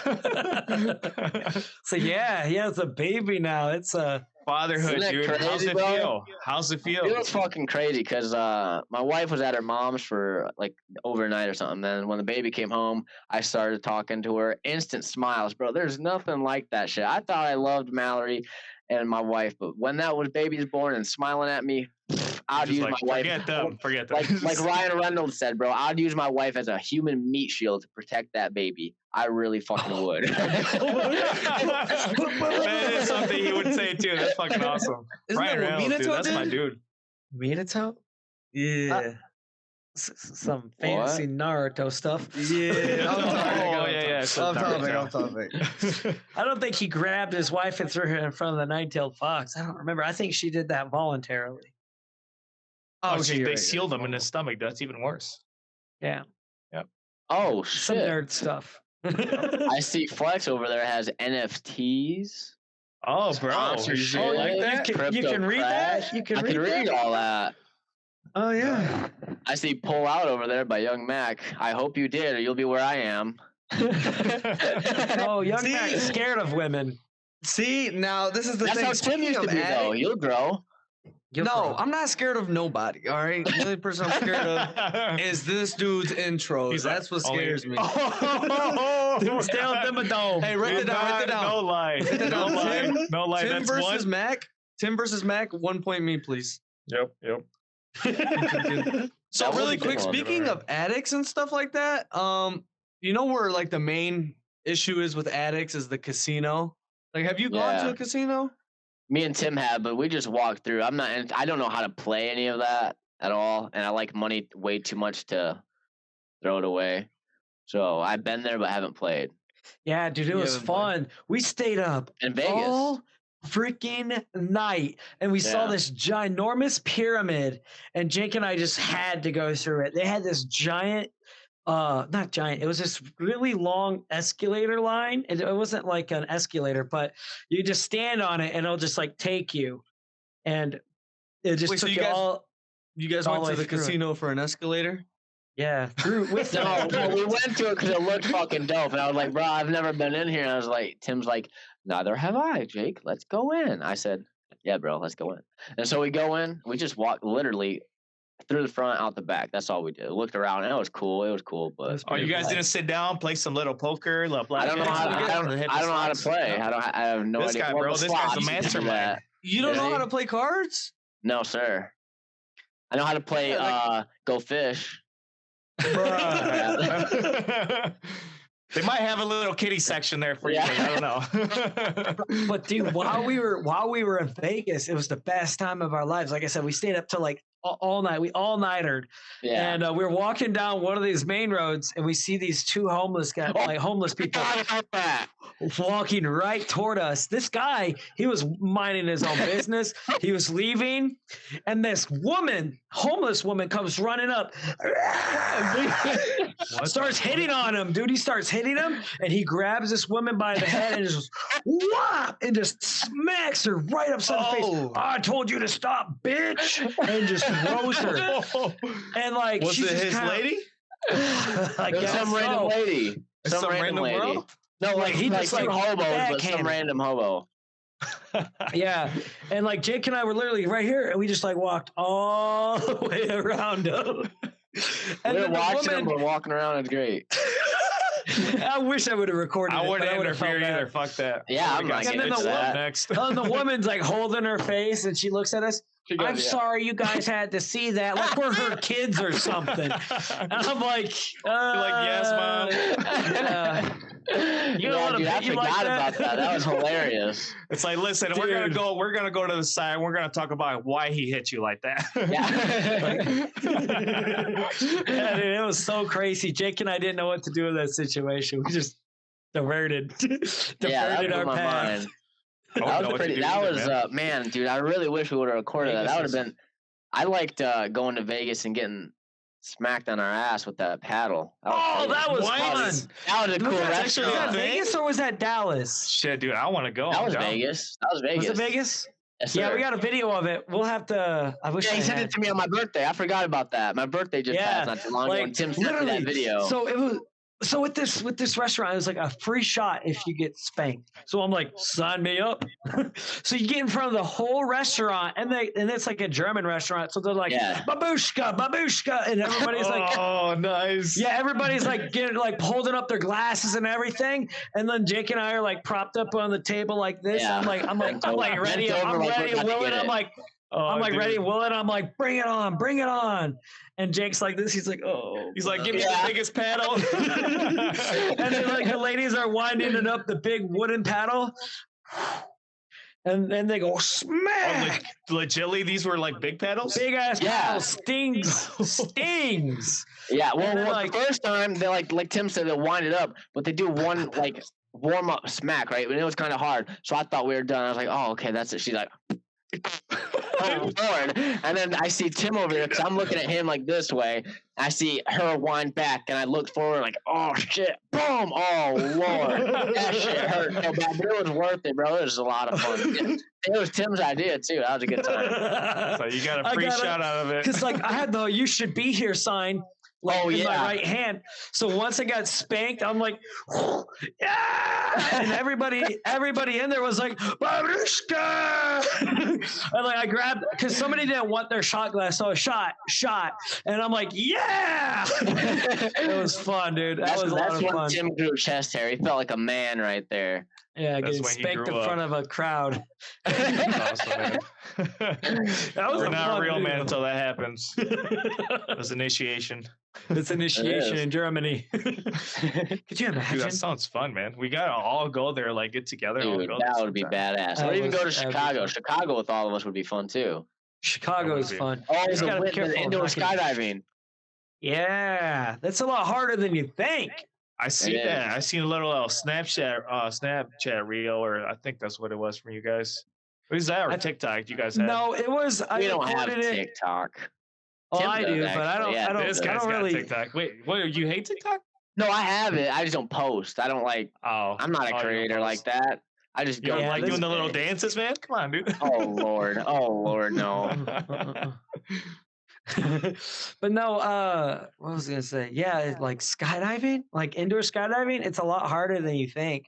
it's a baby now. It's a fatherhood, dude. Crazy, How's it feel? It was fucking crazy because my wife was at her mom's for like overnight or something. Then when the baby came home, I started talking to her. Instant smiles, bro. There's nothing like that shit. I thought I loved Mallory and my wife, but when that baby's born and smiling at me, I'd use my wife. Forget them. Like Ryan Reynolds said, bro, I'd use my wife as a human meat shield to protect that baby. I really fucking would. That is something he would say too. That's fucking awesome. Isn't Ryan Reynolds, dude, that's my dude. Minato? Yeah. some fancy Naruto stuff. Yeah, off topic. I don't think he grabbed his wife and threw her in front of the nine-tailed fox. I don't remember. I think she did that voluntarily. Oh, see, they sealed him in his stomach. That's even worse. Yeah. Yep. Oh Some shit! nerd stuff. I see Flex over there has NFTs. Oh, bro. Sponsorship. You like that? You can read that? You can I read can read that? all that. Oh, yeah. I see Pull Out over there by Young Mac. I hope you did, or you'll be where I am. Oh, Young Mac is scared of women. See, now this is the That's thing. how Tim used to be, though. Addict, You'll grow. no, I'm not scared of nobody. All right, the only person I'm scared of is this dude's intros. That's what scares me. Dude, stay on Dimmadome. Hey, write it down. Write it down. No lie. No lie. No lie. Tim That's versus one. Mac. Tim versus Mac. 1 point me, please. Yep. So That was really a good quick, one. speaking of addicts and stuff like that, you know where like the main issue is with addicts is the casino. Like, have you gone to Yeah. a casino? Me and Tim have, but we just walked through. I don't know how to play any of that at all, and I like money way too much to throw it away. So I've been there, but haven't played. Yeah, dude, it You was haven't played? fun. We stayed up In Vegas. all freaking night, and we saw Yeah. this ginormous pyramid, and Jake and I just had to go through it. They had this giant, not giant, it was this really long escalator line. It wasn't like an escalator, but you just stand on it and it'll just like take you. And it just Wait, so took you it guys- all. You guys All went the to way the through it. casino for an escalator? Yeah, through with No, we went to it because it looked fucking dope. And I was like, bro, I've never been in here. And I was like, Tim's like, neither have I, Jake. Let's go in. I said, yeah, bro, let's go in. And so we go in. We just walked literally through the front, out the back. That's all we did. Looked around, and it was cool. It was cool, but Oh, you guys didn't sit down, play some little poker, little I don't know how to. blackjack? I don't know how to play. I have no This idea. guy, Well, bro, the this guy's a slots, you can do mastermind. that. You don't know Really? how to play cards? No, sir. I know how to play Yeah, Go Fish. Bruh. They might have a little kitty section there for you. Yeah. I don't know. But dude, while we were in Vegas, it was the best time of our lives. Like I said, we stayed up till like all night. We all-nightered. Yeah. And we were walking down one of these main roads, and we see these two homeless guys, like homeless people, walking right toward us. This guy, he was minding his own business. He was leaving, and this woman, homeless woman, comes running up, starts hitting on him, dude. He starts hitting him, and he grabs this woman by the head and just whop, and just smacks her right upside the face. Oh. I told you to stop, bitch, and just throws her. And like, Was she's it just his kinda- lady? I It was guess some random so. lady. Some random lady. girl? No, like he he just, like two like, hobos, but some backhanded. random hobo. Yeah, and like Jake and I were literally right here, and we just like walked all the way around him. And We're then the watching them. woman, We're walking around. It's great. I wish I would have recorded it. I but wouldn't would've felt interfere bad. either. Fuck that. Yeah, I'm We not got getting some into stuff that. next. And the woman's like holding her face, and she looks at us. She goes, I'm yeah. sorry you guys had to see that, like we're her kids or something. And I'm like, yes, Mom. yeah. You know Yeah, what dude, I you like forgot that? about that. That was hilarious. It's like, listen, we're gonna go to the side. We're gonna talk about why he hit you like that. Yeah, dude, it was so crazy. Jake and I didn't know what to do with that situation. We just diverted Yeah, that blew our my path. mind. I That wouldn't know was what to pretty. do That either, was man. man, dude. I really wish we would have recorded that. That would Vegas have been. I liked going to Vegas and getting smacked on our ass with that paddle. Oh, crazy. that was What? fun. That was a cool Was that restaurant. Vegas or was that Dallas? Shit, dude, I want to go. That I'm was down. Vegas. That was Vegas. Was it Vegas? Yes, Yeah, sir. we got a video of it. We'll have to. I wish Yeah, I he sent had. it to me on my birthday. I forgot about that. My birthday just Yeah, passed not too long ago, like, and Tim sent me that video. So it was. So with this restaurant, it was like a free shot if you get spanked. So I'm like, sign me up. So you get in front of the whole restaurant, and it's like a German restaurant. So they're like, Yeah. babushka, babushka, and everybody's like, oh, nice. yeah, everybody's like holding up their glasses and everything. And then Jake and I are like propped up on the table like this. Yeah. I'm like ready. Bent over I'm like ready we're and about to willing. get I'm it. like. Oh, I'm like dude. ready and willing. I'm like, bring it on, bring it on. And Jake's like this. He's like, oh. He's like, give me Yeah. the biggest paddle. And then like the ladies are winding it up the big wooden paddle. and then they go smack. Legitly, these were like big paddles. Big ass Yeah. paddle stings. Yeah, well, And then, the first time they like Tim said, they'll wind it up, but they do one like warm up smack, right? And it was kind of hard, so I thought we were done. I was like, oh, okay, that's it. She's like, oh Lord, and then I see Tim over here because I'm looking at him like this way. I see her wind back, and I look forward like, oh shit, boom, oh Lord, that shit hurt so bad, but it was worth it, bro. It was a lot of fun. It was Tim's idea too. That was a good time. So you got a free shot out of it. Because like I had the "You should be here" sign. Like, in my right hand. So once I got spanked, I'm like, yeah! And everybody in there was like, Babushka! And like I grabbed, because somebody didn't want their shot glass, so I shot. And I'm like, yeah! It was fun, dude. That was a lot of fun. That's when Tim grew chest hair. He felt like a man right there. Yeah, getting spanked in front of a crowd. That's awesome, man. That was We're not a real video. man until that happens. That's initiation. It's initiation in Germany. Could you imagine? Dude, that sounds fun, man. We gotta all go there, like get together. Dude, all go that would be badass. Or even go to Chicago. Chicago with all of us would be fun too. Chicago is fun. Oh, Just gotta be the careful. indoor skydiving. Yeah, that's a lot harder than you think. I see It that. is. I seen a little Snapchat reel, or I think that's what it was from you guys. What is that? Or TikTok? You guys have? No, it was. I We don't have recorded it. TikTok. Oh, Tim I does, do, but I don't. actually. Yeah, I don't. This I guy's don't got really. TikTok. Wait, what? You hate TikTok? No, I have it. I just don't post. I don't like. Oh, I'm not a creator like that. I just You go. don't Yeah, like this doing the little day. dances, man? Come on, dude. Oh Lord. Oh Lord, no. But no, what was I gonna say? Yeah, like skydiving, like indoor skydiving, it's a lot harder than you think.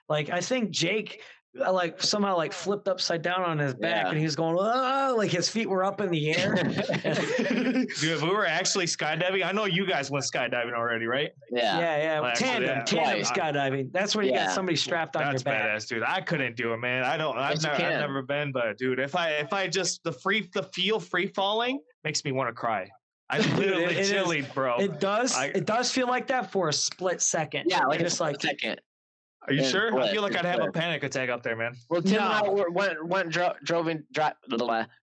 Like I think Jake like somehow like flipped upside down on his back Yeah. and he was going, oh, like his feet were up in the air. Dude, if we were actually skydiving, I know you guys went skydiving already, right? Yeah. Yeah. Well, actually, Tandem twice. skydiving. That's where you Yeah. got somebody strapped on That's your back. badass, dude. I couldn't do it, man. I've Yes, you I've can. never been, but dude, if I just the feel free falling makes me want to cry. I literally It is. chilly, bro. It does. It does feel like that for a split second. Yeah, like just like second. Are you Yeah, sure? I feel like it's I'd have a clear. panic attack up there, man. Well, Tim and I No.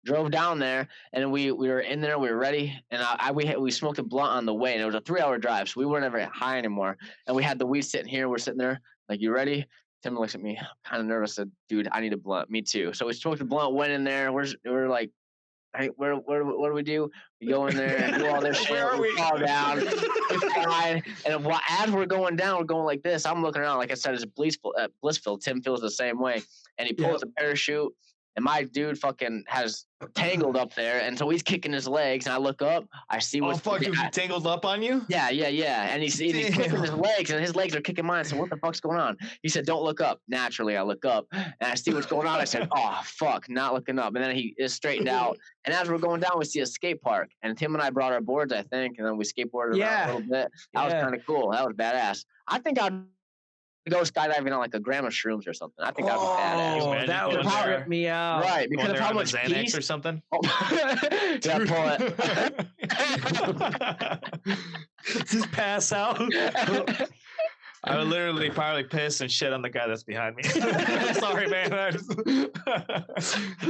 drove down there, and we were in there. We were ready, and we smoked a blunt on the way, and it was a 3-hour drive, so we weren't ever high anymore. And we had the weed sitting here. We're sitting there, like, you ready? Tim looks at me, kind of nervous. Said, "Dude, I need a blunt." Me too. So we smoked the blunt. Went in there. We're like, hey, what do we do? We go in there and do all this shit. Where are we? Fall down. We fly. And as we're going down, we're going like this. I'm looking around. Like I said, it's blissful. Tim feels the same way. And he pulls the parachute. And my dude fucking has tangled up there. And so he's kicking his legs. And I look up. I see Oh what's fuck, you tangled up on you? Yeah. And he's kicking his legs, and his legs are kicking mine. So what the fuck's going on? He said, "Don't look up." Naturally, I look up, and I see what's going on. I said, "Oh fuck, not looking up." And then he is straightened out. And as we're going down, we see a skate park. And Tim and I brought our boards, I think, and then we skateboarded around a little bit. That was kind of cool. That was badass. I think I'd go skydiving on like a gram of shrooms or something. I think that'd be badass. Oh, Imagine that would going there. trip me out. Right, because Going of there how on a much Xanax peace. or something. Yeah, pull it. Just pass out. I would literally probably piss and shit on the guy that's behind me. Sorry, man.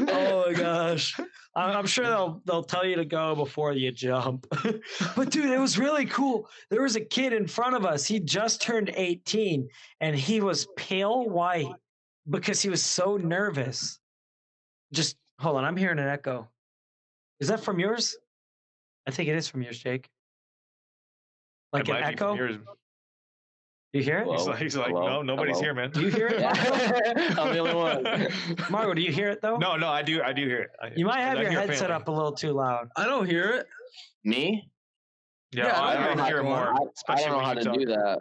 Oh my gosh. I'm sure they'll tell you to go before you jump. But dude, it was really cool. There was a kid in front of us. He just turned 18 and he was pale white because he was so nervous. Just hold on, I'm hearing an echo. Is that from yours? I think it is from yours, Jake. Like It an might be from echo? yours. You hear it? Hello? He's like, Hello? no, nobody's Hello? here, man. Do you hear it? Yeah. I'm the only one. Margo, do you hear it though? No, I do hear it. You might have I your hear headset family. up a little too loud. I don't hear it. Me? Yeah, Yeah, I I don't hear hear it. more. I Especially don't know when how you to talk. do that.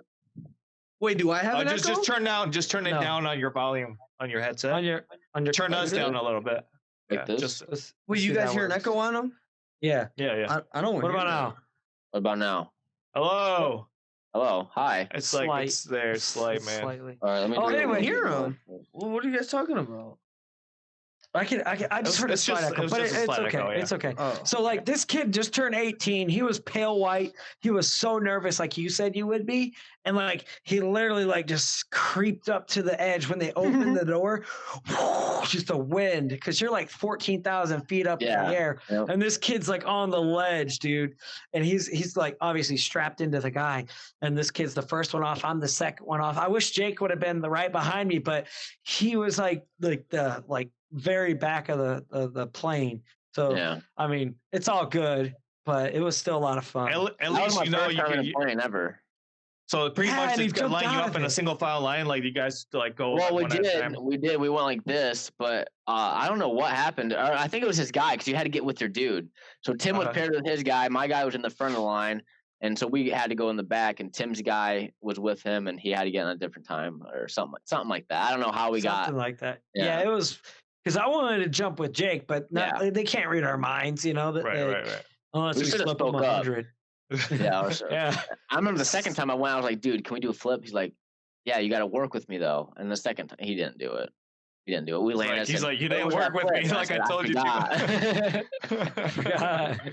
Wait, do I have an Just echo? just turn it No. down on your volume on your headset. On your Turn us down a little bit. Like Yeah, this? just Wait, you guys hear an echo on them? Yeah. yeah. I don't. What hear about that. now? What about now? Hello. Hello. Hi. It's like Slight. it's there, slight, It's man. Slightly. All right, let me. Oh, do it anyway, a little hear bit 'em. more. Well, what are you guys talking about? I just heard a It's slight just- echo, it was but just a it's slight okay. echo, yeah. It's okay. Oh, So like this kid just turned 18. He was pale white. He was so nervous, like you said you would be, and like he literally like just creeped up to the edge when they opened the door. just the wind, because you're like 14,000 feet up in Yeah. the air, Yep. and this kid's like on the ledge, dude, and he's like obviously strapped into the guy, and this kid's the first one off. I'm the second one off. I wish Jake would have been the right behind me, but he was like the very back of the plane. So Yeah. I mean, it's all good, but it was still a lot of fun. At That was least my you know first you time in can. a plane ever. So pretty Yeah, much and he it's gonna jumped line you out up of in a it. single file line, like you guys like go. Well, we one at a time? did. We went like this, but I don't know what happened. Or I think it was his guy, because you had to get with your dude. So Tim was Uh-huh. paired with his guy. My guy was in the front of the line, and so we had to go in the back. And Tim's guy was with him, and he had to get on a different time or something like that. I don't know how we Something got. like that. Yeah. Yeah, it was because I wanted to jump with Jake, but they can't read our minds, you know. Right. Unless We we should've flip them spoke up. 100. Yeah, or so. Yeah. I remember the second time I went, I was like, "Dude, can we do a flip?" He's like, "Yeah, you got to work with me though." And the second time, he didn't do it. We landed. He's like, you didn't "What was work that with me, flip?" like I said, told you to. God.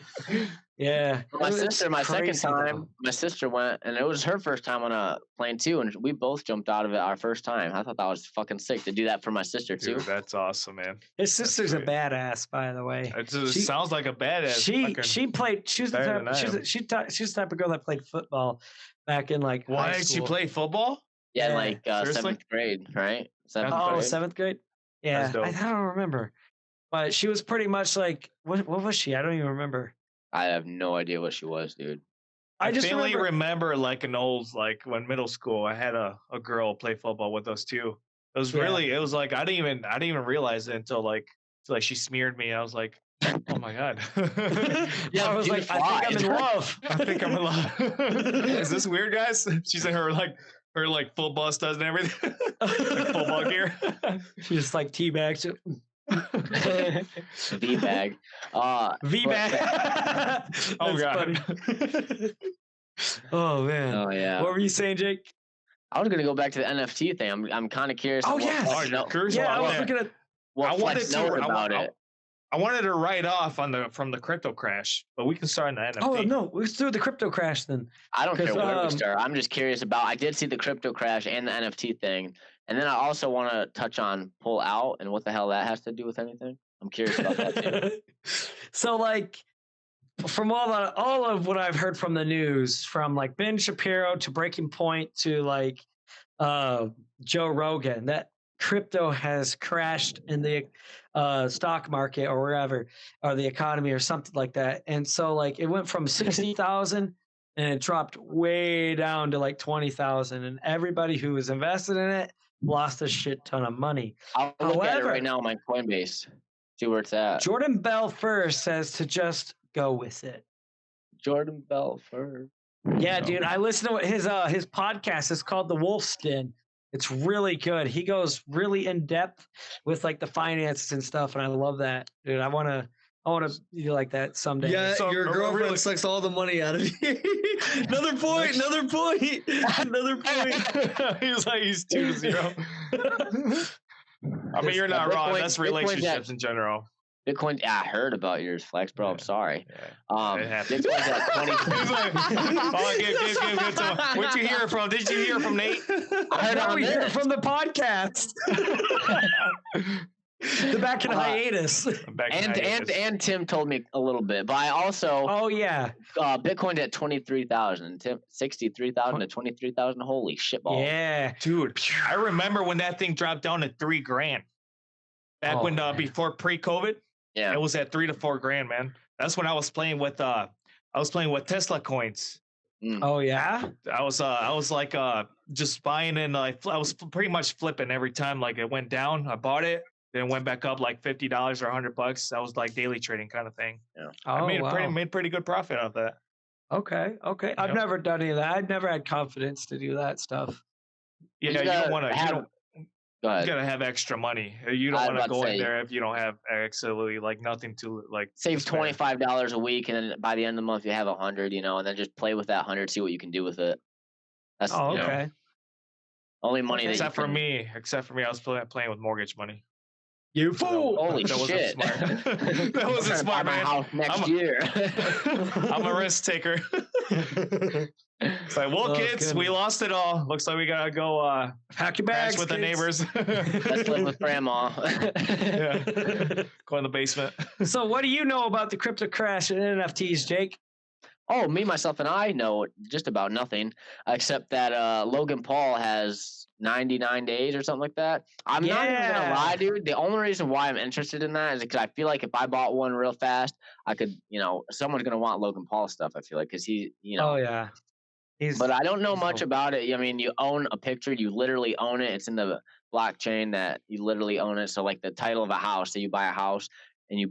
Yeah. My It was sister, my second crazy, time, though. my sister went, and it was her first time on a plane too, and we both jumped out of it our first time. I thought that was fucking sick to do that for my sister too. Dude, that's awesome, man. His sister's a great. badass, by the way. It just She- sounds like a badass. She played. She was the better than I type. am. She's the type of girl that played football back in like Why high did she school. play football? Yeah, in Yeah. like Seriously? 7th grade, right? 7th Oh, grade. 7th grade. Yeah, That's dope. I don't remember, but she was pretty much like what was she? I don't even remember. I have no idea what she was, dude. I just faintly remember. remember like an old, like when middle school, I had a girl play football with us too. It was Yeah. really, it was like I didn't even realize it until like she smeared me. I was like, oh my god. Yeah, I was you like, I think I'm in love. I think I'm in love. Is this weird, guys? She's in her football studs and everything, like football gear. She just like teabags. V bag. V bag. Oh god. Oh man. Oh yeah. What were you saying, Jake? I was gonna go back to the NFT thing. I'm kind of curious. Oh, on what yes. Flex you're knows- curious Yeah, I about was that. looking at. what I wanted Flex to- knows I- about I- it. I wanted to write off from the crypto crash, but we can start in the NFT. Oh no, let's do the crypto crash then. I don't care 'Cause, where we start. I'm just curious about. I did see the crypto crash and the NFT thing, and then I also want to touch on pull out and what the hell that has to do with anything. I'm curious about that too. So like from all of what I've heard from the news, from like Ben Shapiro to Breaking Point to like Joe Rogan, that crypto has crashed in the stock market or wherever, or the economy or something like that. And so like it went from 60,000 and it dropped way down to like 20,000, and everybody who was invested in it lost a shit ton of money. I'll look at it However- right now on my Coinbase. See where it's at. Jordan Belfort says to just go with it. Jordan Belfort. Yeah, So- dude, I listened to his podcast. It's called The Wolf Spin. It's really good. He goes really in depth with like the finances and stuff, and I love that, dude. I wanna be like that someday. Yeah, So, your girlfriend really- sucks all the money out of you. Another point. Another point. Another point. he's 2-0. I mean, you're not wrong. That's relationships in general. Bitcoin. Yeah, I heard about yours, Flex, bro. I'm sorry. Yeah. It happens. Bitcoin's at 20. He's like, oh, give some. Where'd you hear it from? Did you hear from Nate? I heard Now on we hear this. from the podcast. The back in hiatus. Back in hiatus. And Tim told me a little bit, but I also Oh yeah, Bitcoin's at 23,000. Tim 63,000 to 23,000. Holy shitball! yeah. Dude, I remember when that thing dropped down to $3,000. Back Oh, when man. before pre-COVID, Yeah. it was at $3,000 to $4,000, man. That's when I was playing with Tesla coins. Oh yeah. I was like just buying and I was pretty much flipping every time like it went down. I bought it, then it went back up like $50 or $100. That was like daily trading kind of thing. Oh I made wow. made pretty good profit off that. Okay. I've Yep. never done any of that. I've never had confidence to do that stuff. Yeah, You you gotta don't want to. have- Go You ahead. gotta have extra money. You I don't was want to about to go in say- there if you don't have absolutely like nothing to like Save spare. $25 a week, and then by the end of the month you have 100. And then just play with that 100, see what you can do with it. That's Oh Yeah. okay. only money that Except you for can- me, I was playing with mortgage money. You fool! Holy That wasn't shit! smart. That I'm wasn't trying to buy smart, my man. house next year. I'm a risk taker. It's like, well, Oh, kids, we goodness. lost it all. Looks like we gotta go Pack your crash bags with the kids. neighbors. Let's live with grandma. Yeah. Go in the basement. So, what do you know about the crypto crash and NFTs, Jake? Oh, me, myself, and I know just about nothing except that Logan Paul has 99 days or something like that. I'm not even gonna Yeah. lie, dude. The only reason why I'm interested in that is because I feel like if I bought one real fast, I could, someone's gonna want Logan Paul stuff. I feel like because Oh yeah. But I don't know he's much cool. about it. I mean, you own a picture, you literally own it. It's in the blockchain that you literally own it. So like the title of a house, so you buy a house and you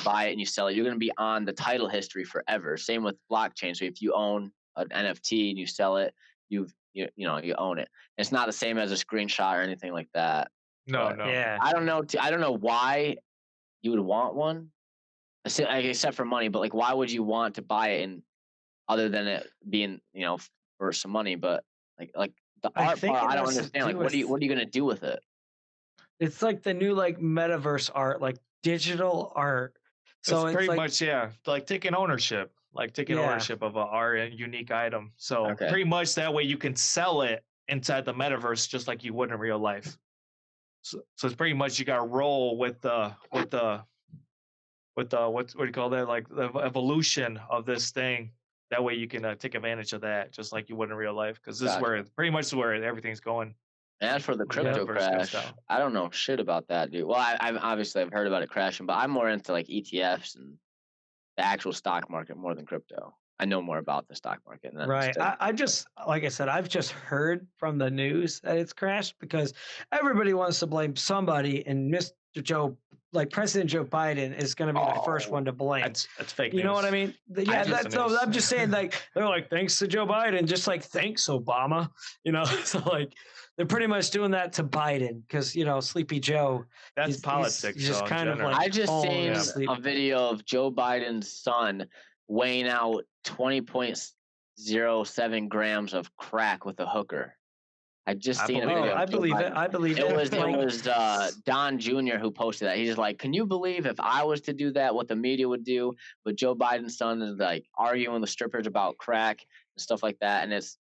buy it and you sell it, you're going to be on the title history forever. Same with blockchain. So if you own an NFT and you sell it, you own it. It's not the same as a screenshot or anything like that. No, But no. Yeah. I don't know why you would want one, except for money. But like, why would you want to buy it and other than it being, for some money? But like the I art think part, it I don't has to understand. do Like, what are with- you gonna do with it? It's like the new like metaverse art, like digital art. So it's pretty like, much, yeah, like taking ownership, Yeah. ownership of an art and unique item. So Okay. pretty much that way you can sell it inside the metaverse just like you would in real life. So it's pretty much you got to roll with the what do you call that, like the evolution of this thing. That way you can take advantage of that just like you would in real life, because this is where pretty much where everything's going. And as for the crypto metaverse goes crash, down. I don't know shit about that, dude. Well, I've heard about it crashing, but I'm more into like ETFs and the actual stock market more than crypto. I know more about the stock market. And right. I just, like I said, I've just heard from the news that it's crashed because everybody wants to blame somebody, and President Joe Biden is going to be the first one to blame. That's fake You news. know what I mean? Yeah, just that's the news. so. I'm just saying, like they're like, thanks to Joe Biden, just like thanks Obama. So like they're pretty much doing that to Biden because Sleepy Joe. That's he's politics. just so in kind of general. like I just falling seen asleep. a video of Joe Biden's son weighing out 20.07 grams of crack with a hooker. I just seen a believe video. it. I of Joe believe it. Biden. I believe It was Like, Don Jr. who posted that. He's just like, can you believe if I was to do that, what the media would do? But Joe Biden's son is like arguing with strippers about crack and stuff like that, and it's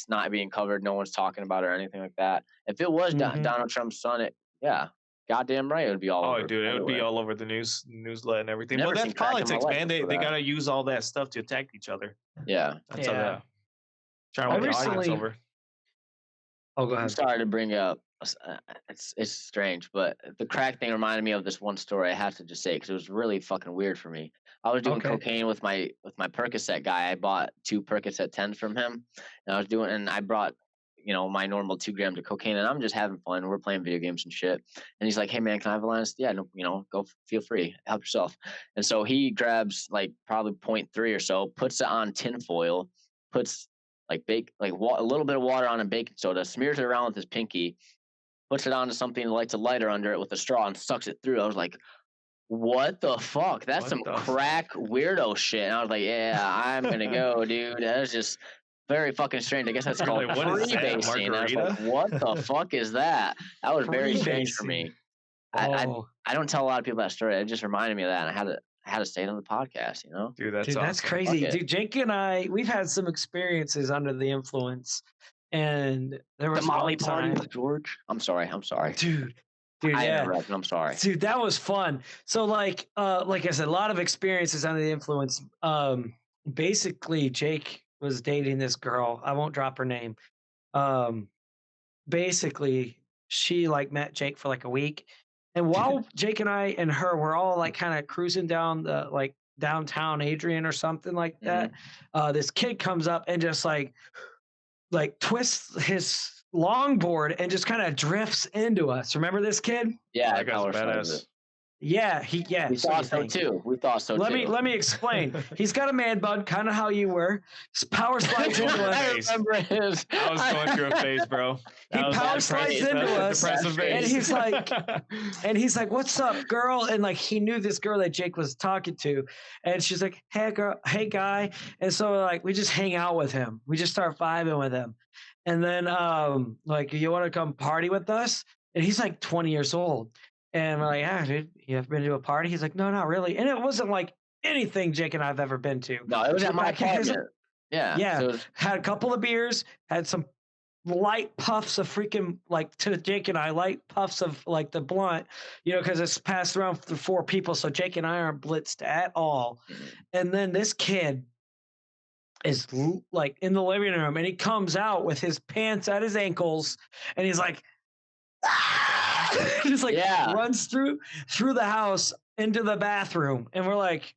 not being covered. No one's talking about it or anything like that. If it was Mhm. Donald Trump's son, goddamn right, it would be all over. Oh, dude, it would be everywhere. all over the newslet and everything. Never But seen that's crack in my politics, life man. They before that. gotta use all that stuff to attack each other. Yeah. That's how Yeah. they're trying I to win the audience recently- over. Oh, go I'm ahead. sorry to bring up. It's strange, but the crack thing reminded me of this one story. I have to just say because it was really fucking weird for me. I was doing Okay. cocaine with my Percocet guy. I bought 2 Percocet 10s from him, and I brought my normal 2 grams of cocaine, and I'm just having fun. We're playing video games and shit. And he's like, "Hey man, can I have a line?" I said, "Yeah, no, go feel free, help yourself." And so he grabs like probably 0.3 or so, puts it on tinfoil, puts a little bit of water on a baking soda, smears it around with his pinky, puts it onto something, lights a lighter under it with a straw, and sucks it through. I was like, what the fuck? That's What some the crack weirdo shit. And I was like, yeah, I'm gonna go, dude. That was just very fucking strange. I guess that's You're called like, what is that, freebasing. And I was like, margarita? what the fuck is that? That was very strange for me. Oh, I don't tell a lot of people that story. It just reminded me of that, and I had to say it on the podcast. Dude, that's dude, awesome. that's crazy. Fuck it. Dude, Jake and I, we've had some experiences under the influence, and there was The Molly one party time, with George. I'm sorry. dude, I yeah. interrupted. I'm sorry. Dude, that was fun. So like I said, a lot of experiences under the influence. Basically Jake was dating this girl. I won't drop her name. Basically she like met Jake for like a week. And while Jake and I and her were all like kind of cruising down the like downtown Adrian or something like that, this kid comes up and just like twists his longboard and just kind of drifts into us. Remember this kid? Yeah, that guy's Tyler badass. Snyder. Yeah, We so you thought so think. too. We thought so Let too. me explain. He's got a man bun, kind of how you were. Power slides into us. I remember his. I was going through a phase, bro. He That was power a slides depressive- into that's a us, depressive and phase. he's like, "What's up, girl?" And like he knew this girl that Jake was talking to, and she's like, "Hey, girl, hey, guy." And so like we just hang out with him. We just start vibing with him, and then like, you want to come party with us? And he's like 20 years old. And we're like, yeah, dude, you ever been to a party? He's like, no, not really. And it wasn't like anything Jake and I've ever been to. No, it was at my back in his- apartment. Yeah. Yeah. So it was, Had a couple of beers, had some light puffs of freaking, like, to Jake and I, light puffs of like the blunt, because it's passed around to 4 people. So Jake and I aren't blitzed at all. And then this kid is like in the living room and he comes out with his pants at his ankles and he's like, just like runs through the house into the bathroom. And we're like,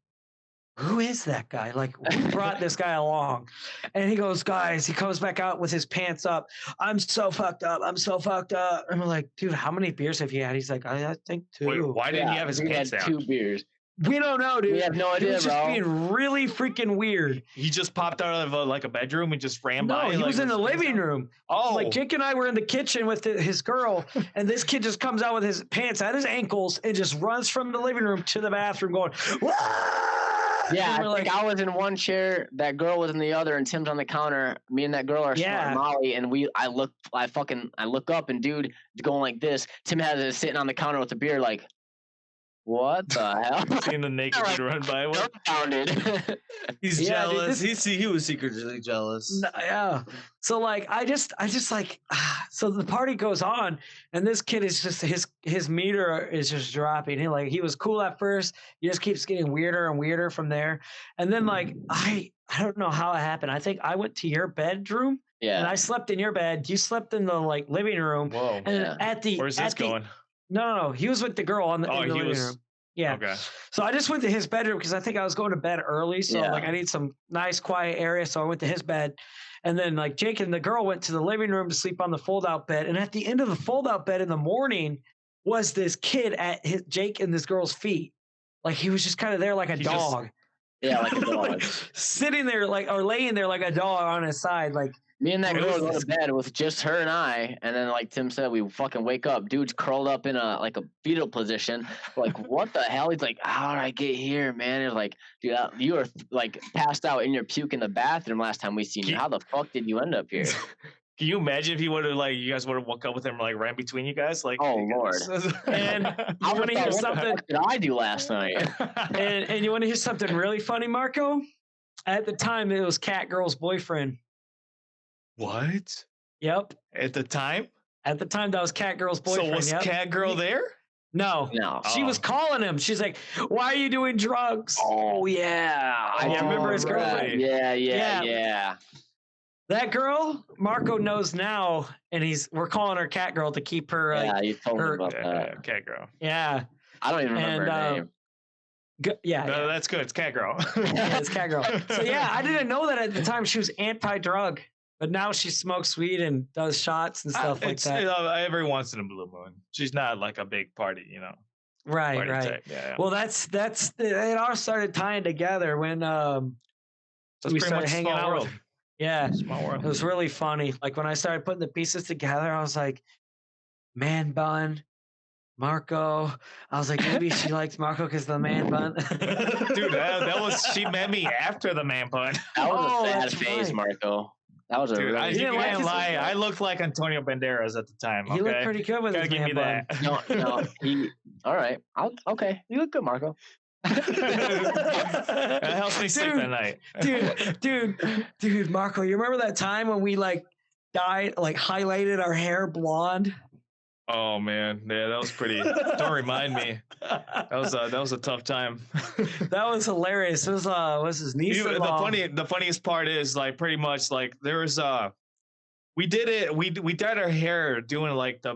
who is that guy? Like, who brought this guy along? And he goes, guys, he comes back out with his pants up. I'm so fucked up. I'm so fucked up. And we're like, dude, how many beers have you had? He's like, I think 2. Wait, why didn't he have his pants down? 2 beers. We don't know, dude. We have no idea, he was bro. just being really freaking weird. He just popped out of a bedroom and just ran by. No, he was in the living room. Oh, like Jake and I were in the kitchen with his girl, and this kid just comes out with his pants at his ankles and just runs from the living room to the bathroom, going, "Wah!" Yeah, I think I was in one chair, that girl was in the other, and Tim's on the counter. Me and that girl are snorting Molly, and I look up, and dude is going like this. Tim has it sitting on the counter with a beer, like, what the hell? Seeing the naked dude run by. Dumbfounded. He's jealous. He was secretly jealous. Yeah. So like I just like so the party goes on and this kid is just his meter is just dropping. He was cool at first. He just keeps getting weirder and weirder from there. And then like I don't know how it happened. I think I went to your bedroom. Yeah. And I slept in your bed. You slept in the like living room. Whoa. And where's this going? No. He was with the girl in the living room. Yeah. Okay. So I just went to his bedroom because I think I was going to bed early. So like I need some nice quiet area. So I went to his bed. And then like Jake and the girl went to the living room to sleep on the fold out bed. And at the end of the fold out bed in the morning was this kid at Jake and this girl's feet. Like he was just kind of there like a dog. Like a dog. Like, sitting there or laying there like a dog on his side. Like me and that girl go to bed with just her and I, and then like Tim said, we fucking wake up. Dude's curled up in a fetal position. Like, what the hell? He's like, how did I get here, man? It's like, dude, you were like passed out in your puke in the bathroom last time we seen you. How the fuck did you end up here? Can you imagine if he would have you guys would have woke up with him right between you guys? Like, oh Lord! And I want to hear something. What did I do last night? and you want to hear something really funny, Marco? At the time, it was Cat Girl's boyfriend. What? Yep. At the time? At the time, that was Cat Girl's boyfriend. So was Cat Girl there? No. She was calling him. She's like, "Why are you doing drugs?" Oh yeah, I remember his girl. Right. Yeah. That girl, Marco knows now, and we're calling her Cat Girl to keep her. You told me about that. Cat Girl. Yeah. I don't even remember her name. No, that's good. It's Cat Girl. Yeah, it's Cat Girl. So I didn't know that at the time she was anti-drug. But now she smokes weed and does shots and stuff like that. Every once in a blue moon. She's not like a big party, Right. Type. Yeah. Well, that's it. All started tying together when we started hanging out. World. Small world. It was really funny. Like when I started putting the pieces together, I was like, man bun, Marco. I was like, maybe she likes Marco because of the man bun. Dude, that was she met me after the man bun. That was a sad phase, Marco. That was Dude, really. You can't lie. I looked like Antonio Banderas at the time. He looked pretty good with his give me man that. No. All right. Okay. You look good, Marco. That helps me sleep at night. Dude, Marco, you remember that time when we highlighted our hair blonde? Oh man, yeah, that was pretty. Don't remind me. That was a tough time. That was hilarious. It was his niece. The funniest part is pretty much there was we did it. We dyed our hair doing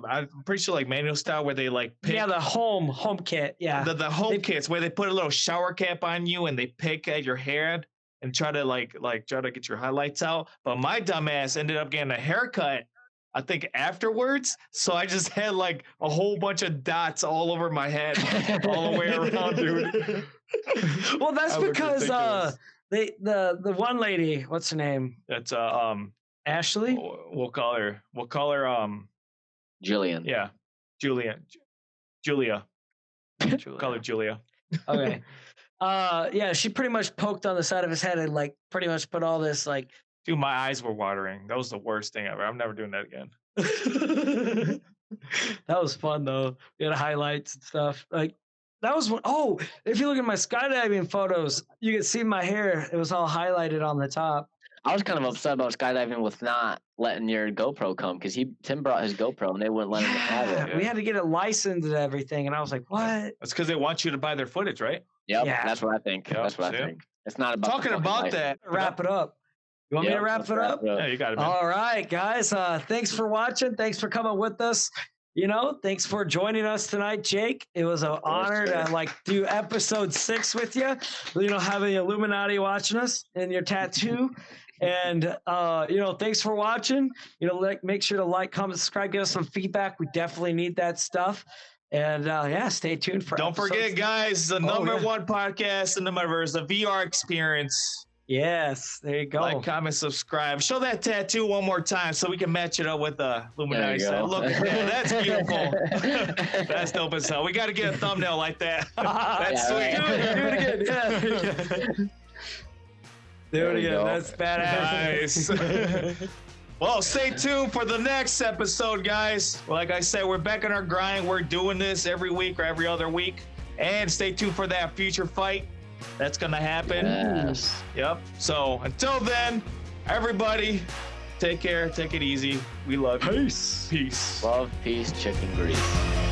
I'm pretty sure manual style where they pick. Yeah, the home kit. Yeah, the home kits where they put a little shower cap on you and they pick at your hair and try to try to get your highlights out. But my dumbass ended up getting a haircut, I think afterwards, so I just had a whole bunch of dots all over my head, all the way around, dude. Well, that's because the one lady, what's her name? That's Ashley. We'll call her Jillian. Yeah, Julia. Call her Julia. Okay. Yeah, she pretty much poked on the side of his head and pretty much put all this Dude, my eyes were watering. That was the worst thing ever. I'm never doing that again. That was fun though. We had highlights and stuff. Like that was one. Oh, if you look at my skydiving photos, you can see my hair. It was all highlighted on the top. I was kind of upset about skydiving with not letting your GoPro come because Tim brought his GoPro and they wouldn't let him have it. We had to get it licensed and everything, and I was like, "What?" That's because they want you to buy their footage, right? Yep, Yeah. that's what I think. Yep, That's what I think. It's not about Talking about that. Wrap it up. You want me to wrap it up? Yeah, you got it. Man. All right, guys. Thanks for watching. Thanks for coming with us. Thanks for joining us tonight, Jake. It was an honor to do episode 6 with you. Having the Illuminati watching us and your tattoo. And thanks for watching. Make sure to like, comment, subscribe, give us some feedback. We definitely need that stuff. And stay tuned for. Don't forget, guys, the number one podcast in the metaverse, the VR experience. Yes, there you go. Like, comment, subscribe. Show that tattoo one more time so we can match it up with the Illuminati sign. Look at that. That's beautiful. That's dope as hell. We got to get a thumbnail like that. That's sweet. Do it again. Do it again. That's badass. Nice. Well, stay tuned for the next episode, guys. Like I said, we're back on our grind. We're doing this every week or every other week. And stay tuned for that future fight. That's going to happen. Yes. Yep. So until then, everybody, take care. Take it easy. We love you. Peace. Peace. Love, peace, chicken grease.